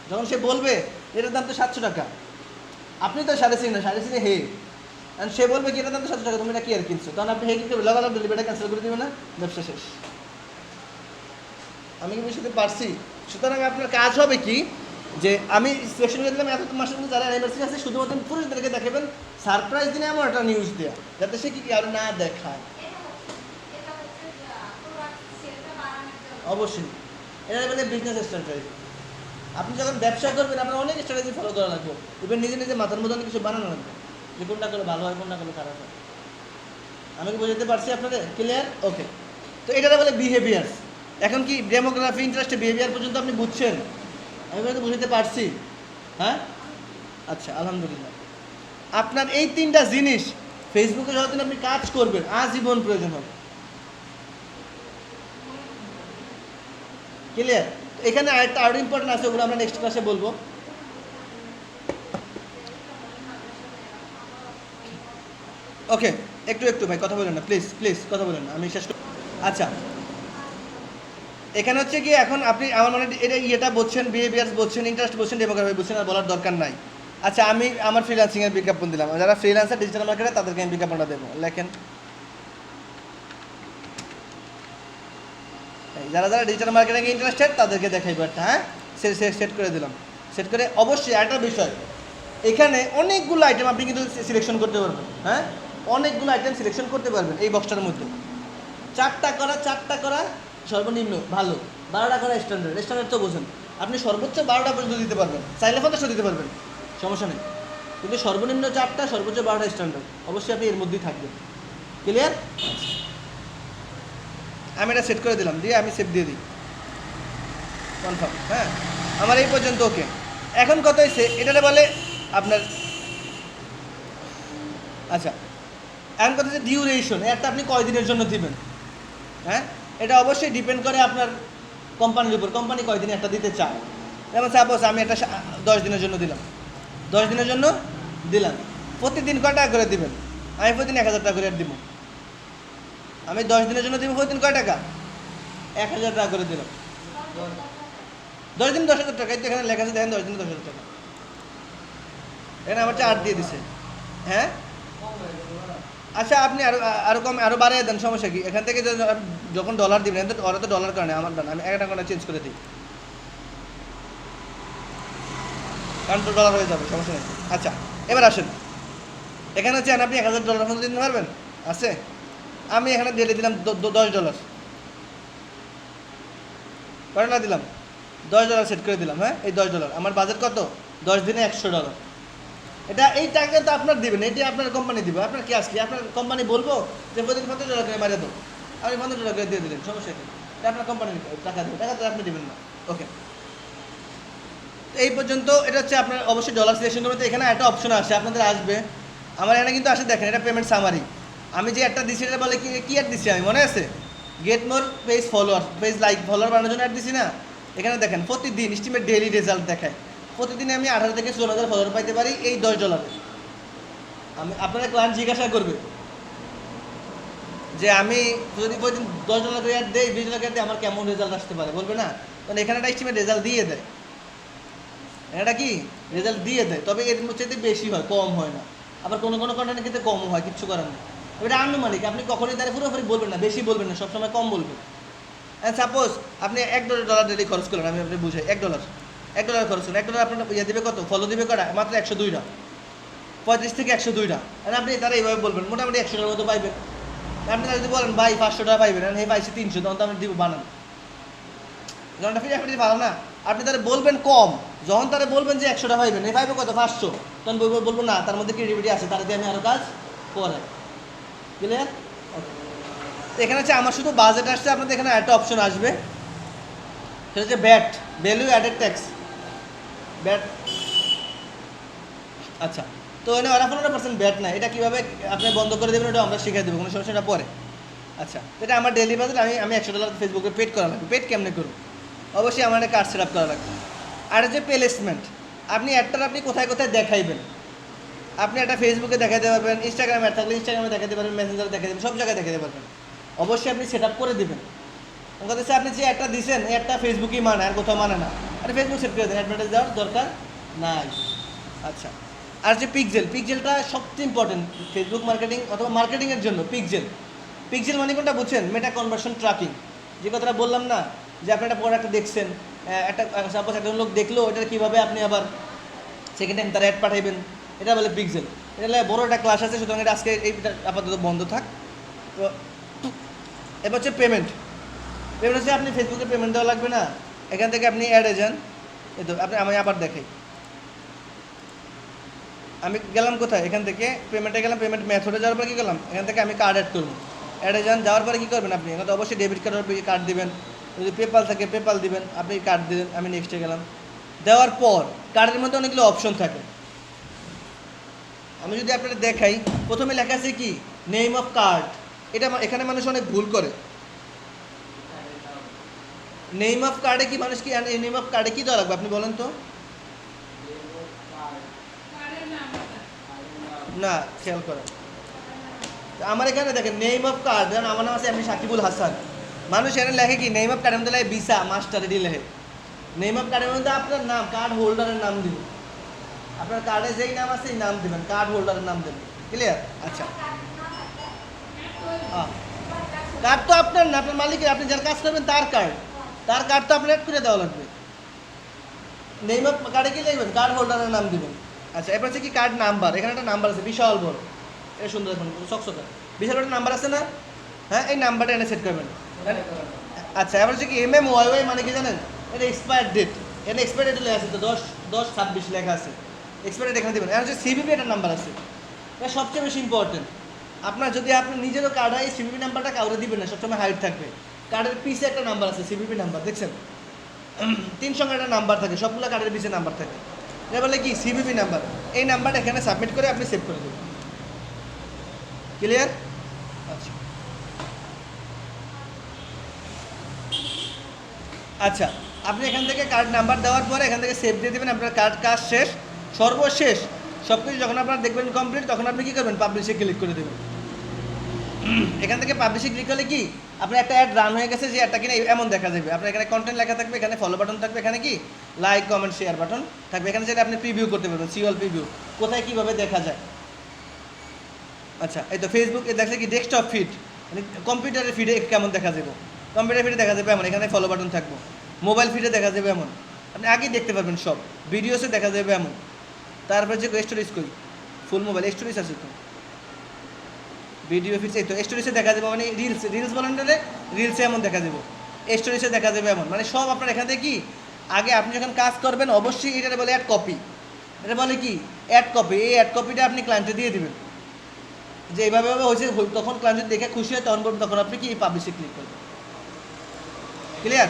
A: যখন সে বলবে এটার দাম তো 700 টাকা, আপনি তো 3.5 না, 3.5 হে, কারণ সে বলবে কি এটার দাম তো 700 টাকা, তুমি এটা কি আর কিনছো, তখন আপনি হে কি করবে, লাগালাম ডেলিভারিটা ক্যান্সেল করে দেবে না, ব্যবসা শেষ। আমি কি বুঝতে পারছি? সুতরাং আপনার কাজ হবে কি, যে আমি সিলেকশন করে দিলাম এত মাসের মধ্যে যারা অ্যানিভার্সারি আছে শুধুমাত্র পুরুষদেরকে দেখাবেন, সারপ্রাইজ দিনে এমন একটা নিউজ দেওয়া যাতে সে কি আর না দেখায়। অবশ্যই এটা বলে বিজনেস স্ট্র্যাটেজি। আপনি যখন ব্যবসা করবেন আপনার অনেক স্ট্র্যাটেজি ফলো করা লাগবে, ইভেন নিজে নিজে মাথার মধ্যে অনেক কিছু বানানো লাগবে যে কোনটা করলে ভালো হয়, কোনটা করলে খারাপ হয়। আমি কি বুঝতে পারছি আপনাদের? ক্লিয়ার? ওকে। তো এটা বলে বিহেভিয়ার্স। এখন কি ডেমোগ্রাফি, ইন্টারেস্ট, বিহেভিয়ার পর্যন্ত আপনি বুঝছেন? আমি বলতে বুঝতে পারছি, হ্যাঁ? আচ্ছা, আলহামদুলিল্লাহ। আপনার এই 3টা জিনিস ফেসবুকে যতদিন আপনি কাজ করবেন আজীবন প্রয়োজন হবে। ক্লিয়ার? এখানে আরেকটা আরও ইম্পর্টেন্ট আছে, ওগুলো আমরা নেক্সট ক্লাসে বলবো। ওকে, একটু ভাই কথা বলেন না, প্লিজ কথা বলেন না, আমি শেষ করি। আচ্ছা, এখানে হচ্ছে কি এখন আপনি আমার মানে এটা বলছেন, বিহেভিয়ার্স বলছেন, ইন্টারেস্ট বলছেন, ডেমোগ্রাফি বলছেন, আর বলার দরকার নাই। আচ্ছা, আমি আমার ফ্রিল্যান্সিংয়ের বিজ্ঞাপন দিলাম, যারা ফ্রিল্যান্সার ডিজিটাল মার্কেটার তাদেরকে আমি বিজ্ঞাপনটা দেবো। লেখেন যারা ডিজিটাল মার্কেটিংয়ে ইন্টারেস্টেড তাদেরকে দেখাইবো একটা, হ্যাঁ? সেট করে দিলাম। সেট করে অবশ্যই একটা বিষয়, এখানে অনেকগুলো আইটেম আপনি কিন্তু সিলেকশন করতে পারবেন, হ্যাঁ? অনেকগুলো আইটেম সিলেকশন করতে পারবেন এই বক্সটার মধ্যে। 4টা করা সর্বনিম্ন ভালো, 12টা করা স্ট্যান্ডার্ড তো বোঝেন। আপনি সর্বোচ্চ 12টা পর্যন্ত দিতে পারবেন, চাইলে 50টা দিতে পারবেন, সমস্যা নেই। কিন্তু সর্বনিম্ন 4টা, সর্বোচ্চ 12টা স্ট্যান্ডার্ড, অবশ্যই আপনি এর মধ্যেই থাকবেন। ক্লিয়ার? আমি এটা সেট করে দিলাম, দিয়ে আমি সেভ দিয়ে দিই, কনফার্ম। হ্যাঁ, আমার এই পর্যন্ত ওকে। এখন কথা হচ্ছে এটা বলে আপনার, আচ্ছা এখন কথা হচ্ছে ডিউরেশন, একটা আপনি কয়দিনের জন্য দিবেন, হ্যাঁ? এটা অবশ্যই ডিপেন্ড করে আপনার কোম্পানির উপর, কোম্পানি কয়দিনে একটা দিতে চায়। যেমন সাপোজ আমি একটা 10 দিনের জন্য দিলাম, 10 দিনের জন্য দিলাম, প্রতিদিন কয় টাকা করে দিবেন? আমি প্রতিদিন 1000 টাকা করে দিব। আমি 10 দিনের জন্য দিব, প্রতিদিন কয় টাকা? 1000 টাকা করে দিলাম। 10 দিন 10,000 টাকা, এই তো এখানে লেখা আছে, দেখেন 10 দিনে 10,000 টাকা। এখানে আমার 4 দিয়ে দিছে, হ্যাঁ? আচ্ছা, আপনি আরো কম, আরো বাড়িয়ে দেন, সমস্যা কি? এখান থেকে যখন ডলার দিবেন, ওরা তো ডলার কারণে আমার ডান, আমি 1 টাকা চেঞ্জ করে দিই, কারণ তো ডলার হয়ে যাবে, সমস্যা নেই। আচ্ছা, এবার আসেন, এখানে হচ্ছে আপনি $1000 মতো দিতে পারবেন? আছে, আমি এখানে দিয়ে দিলাম $10। কত টাকা দিলাম? $10 সেট করে দিলাম। হ্যাঁ, এই $10 আমার বাজেট কত? 10 দিনে $100। এটা এই টাকা তো আপনার দিবেন, এটি আপনার কোম্পানি দিবে। আপনার কি আজকে আপনার কোম্পানি বলবো যে প্রতিদিন $50 করে মারিয়ে দাও, আপনি $50 করে দিয়ে দিলেন, সমস্যা কি? এটা আপনার কোম্পানি টাকা দেবে, টাকা তো আপনি দিবেন না। ওকে, তো এই পর্যন্ত এটা হচ্ছে আপনার অবশ্যই ডলার সিলেকশন করতে এখানে একটা অপশন আসে আপনাদের আসবে। আমার এখানে কিন্তু আসে, দেখেন এটা পেমেন্ট সামারি। আমি যে একটা দিচ্ছি এটা বলে কি অ্যাড দিচ্ছি আমি, মনে আছে? Get more page follower, page like follower বানানোর জন্য অ্যাড দিচ্ছি না? এখানে দেখেন প্রতিদিন স্টিমের ডেইলি রেজাল্ট দেখায়। প্রতিদিনে আমি 18 থেকে 16,000 ফলোয়ার পাইতে পারি এই $10। আমি আপনারা ক্লায়েন্ট জিজ্ঞাসা করবে যে আমি যদি প্রতিদিন $10 করে অ্যাড দেই, $20 অ্যাড দিই, আমার কেমন রেজাল্ট আসতে পারে, বলবে না? তাহলে এখানে একটা স্টিমের রেজাল্ট দিয়ে দেয়, এটা কি রেজাল্ট দিয়ে দেয়, তবে এর মধ্যে বেশি হয়, কম হয় না। আবার কোনো কোনো কন্টেন্টের ক্ষেত্রে কমও হয়, কিচ্ছু করার নেই। এটা আনুমানিক, আপনি কখনোই তারা পুরোপুরি বলবেন না, বেশি বলবেন না, সবসময় কম বলবেন। অ্যান্ড সাপোজ আপনি $1 ডেলি খরচ করলেন, আমি আপনি বুঝাই, $1 খরচ করলেন, $1 আপনার ইয়ে দেবে কত, ফলো দেবে কটা, মাত্র 102টা, 35 থেকে 102টা। আর আপনি তারা এইভাবে বলবেন মোটামুটি $100 মতো পাইবেন। আপনি তারা যদি বলেন ভাই $500 পাইবেন, হে পাইছি 300, তখন তো আপনি দিব বানান, যখনটা ফিরে আপনি ভালো না। আপনি তারা বলবেন কম, যখন তারা বলবেন যে 100টা পাইবেন, এই পাইবে কত 500, তখন বলবো না তার মধ্যে ক্রিয়েটিভিটি আছে, তারা দিয়ে আমি আরও কাজ করাই। ক্লিয়ার? এখানে হচ্ছে আমার শুধু বাজেট আসছে, আপনাদের এখানে একটা অপশন আসবে, সেটা হচ্ছে bat, value added tax, bat. আচ্ছা, তো এনে ওরা 15% ব্যাট না, এটা কীভাবে আপনি বন্ধ করে দেবেন ওটা আমরা শিখিয়ে দেবো, কোনো সমস্যাটা পরে। আচ্ছা, এটা আমার ডেলি বাজেট, আমি $100 ফেসবুকে পেড করা লাগবে। পেড কেমনে করবো? অবশ্যই আমার একটা কার্ড সেট আপ করা লাগবে। আর যে প্লেসমেন্ট, আপনি অ্যাডটা আপনি কোথায় কোথায় দেখাইবেন, আপনি একটা ফেসবুকে দেখাতে পারবেন, ইনস্টাগ্রামে অ্যাড থাকলে ইনস্টাগ্রামে দেখাতে পারবেন, মেসেঞ্জারে দেখাতে পারবেন, সব জায়গায় দেখাতে পারবেন। অবশ্যই আপনি সেট আপ করে দেবেন। ওখান থেকে আপনি যে একটা দিচ্ছেন এই একটা ফেসবুকই মানে, আর কোথাও মানে না, আর ফেসবুক সেট করে দেন, অ্যাডভার্টাইজ দেওয়ার দরকার নাই। আচ্ছা, আর যে পিক্সেলটা সবচেয়ে ইম্পর্টেন্ট ফেসবুক মার্কেটিং অথবা মার্কেটিংয়ের জন্য। পিক্সেল মানে কোনটা বুঝছেন? মেটা কনভার্সন ট্র্যাকিং, যে কথাটা বললাম না, যে আপনি একটা প্রোডাক্ট দেখছেন, একটা সাপোজ একজন লোক দেখলো, ওটার কীভাবে আপনি আবার সেকেন্ড টাইম তার অ্যাড পাঠাইবেন, এটা বলে পিক্সেল। এটা বড় একটা ক্লাস আছে, সুতরাং এটা আজকে এইটা আপাতত বন্ধ থাক। তো এবার হচ্ছে পেমেন্ট হচ্ছে আপনি ফেসবুকে পেমেন্ট দেওয়া লাগবে না, এখান থেকে আপনি অ্যাডে যান। এই তো আমি আবার দেখাই, আমি গেলাম কোথায়, এখান থেকে পেমেন্টে গেলাম, পেমেন্ট মেথডে যাওয়ার পরে কী করলাম, এখান থেকে আমি কার্ড অ্যাড করবো। অ্যাডে যান, যাওয়ার পরে কী করবেন আপনি, এখানে তো অবশ্যই ডেবিট কার্ড দিবেন, যদি পেপাল থাকে পেপাল দিবেন, আপনি কার্ড দিলেন, আমি নেক্সটে গেলাম। দেওয়ার পর কার্ডের মধ্যে অনেকগুলো অপশন থাকে, আমি যদি আপনাদের দেখাই, প্রথমে লেখা আছে কি নেম অফ কার্ড। এটা এখানে মানুষ অনেক ভুল করে। নেম অফ কার্ডে কি মানুষ কি, নেম অফ কার্ডে কি দেওয়া লাগবে আপনি বলেন তো? না, খেয়াল করেন, আমার এখানে দেখেন নেম অফ কার্ড, যেমন আমার নাম আছে এমনি সাকিবুল হাসান, মানুষ এখানে লেখে কি নেম অফ কার্ডের মধ্যে লেখে ভিসা মাস্টার, এটি লেখে। নেম অফ কার্ডের মধ্যে আপনার নাম, কার্ড হোল্ডারের নাম দিবেন, আপনার কার্ডে যেই নাম আছে সেই নাম দেবেন, কার্ড হোল্ডারের নাম দেবেন। ক্লিয়ার? আচ্ছা, কার্ড তো আপনার না, আপনার মালিকের, আপনি যার কাজ করবেন তার কার্ড তো আপনার অ্যাড করে দেওয়া লাগবে। নেম অফ কার্ডে কি লিখবেন, কার্ড হোল্ডারের নাম দিবেন। আচ্ছা, এরপর হচ্ছে কি কার্ড নাম্বার, এখানে একটা নাম্বার আছে বিশাল বড়, এটা সুন্দর দেখুন চকচকা, বিশাল বড় নাম্বার আছে না? হ্যাঁ, এই নাম্বারটা এনে সেট করবেন। আচ্ছা, এবার হচ্ছে কি MMYY মানে কি জানেন? এটা এক্সপায়ার ডেট, এটা এক্সপায়ার ডেট লেখা আছে, তো 10/26 লেখা আছে, এক্সপায়ার ডেট এখানে দেবেন। এর হচ্ছে CVV একটা নাম্বার আছে, এটা সবচেয়ে বেশি ইম্পর্টেন্ট। আপনার যদি আপনি নিজেরও কার্ড হয়, CVV নাম্বারটা কাউরে দিবেন না, সবসময় হাইড থাকবে। কার্ডের পিছে একটা নাম্বার আছে CVV নাম্বার, দেখছেন 3 সংখ্যার একটা নাম্বার থাকে, সবগুলো কার্ডের পিছে নাম্বার থাকে, এটা বলে কি CVV নাম্বার। এই নাম্বারটা এখানে সাবমিট করে আপনি সেভ করে দেবেন। ক্লিয়ার? আচ্ছা আচ্ছা, আপনি এখান থেকে কার্ড নাম্বার দেওয়ার পরে এখান থেকে সেভ দিয়ে দেবেন, আপনার কার্ড কাজ শেষ। সর্বশেষ সব কিছু যখন আপনার দেখবেন কমপ্লিট, তখন আপনি কী করবেন, পাবলিশে ক্লিক করে দেবেন। এখান থেকে পাবলিশে ক্লিক করলে কি আপনার একটা অ্যাড রান হয়ে গেছে, যে অ্যাডটা কিনা এমন দেখা যাবে, আপনার এখানে কন্টেন্ট লেখা থাকবে, এখানে ফলো বাটন থাকবে, এখানে কি লাইক কমেন্ট শেয়ার বাটন থাকবে, এখানে যেটা আপনি প্রিভিউ করতে পারবেন, সিওল প্রিভিউ, কোথায় কীভাবে দেখা যায়। আচ্ছা, এই তো ফেসবুক এ দেখছে কি ডেস্কটপ ফিড, মানে কম্পিউটারের ফিডে কেমন দেখা যাবে, কম্পিউটার ফিডে দেখা যাবে এমন, এখানে ফলো বাটন থাকবে, মোবাইল ফিডে দেখা যাবে এমন, আপনি আগেই দেখতে পারবেন সব, ভিডিওসে দেখা যাবে এমন। তারপরে যে স্টোরিজ করি, ফুল মোবাইল স্টোরিজ আছে তো, ভিডিও ফিডস এই তো স্টোরিজে দেখা যাবে, মানে রিলস বলেন তাহলে রিলসে এমন দেখা যাবে, স্টোরেজে দেখা যাবে এমন, মানে সব আপনার এখান থেকে কি আগে আপনি যখন কাজ করবেন অবশ্যই এটা বলে অ্যাড কপি, এটা বলে কি অ্যাড কপি, এই অ্যাড কপিটা আপনি ক্লায়েন্টে দিয়ে দিবেন যে এইভাবে হয়েছে, তখন ক্লায়েন্ট দেখে খুশি হয় তখন আপনি কি পাবলিশে ক্লিক করবেন। ক্লিয়ার?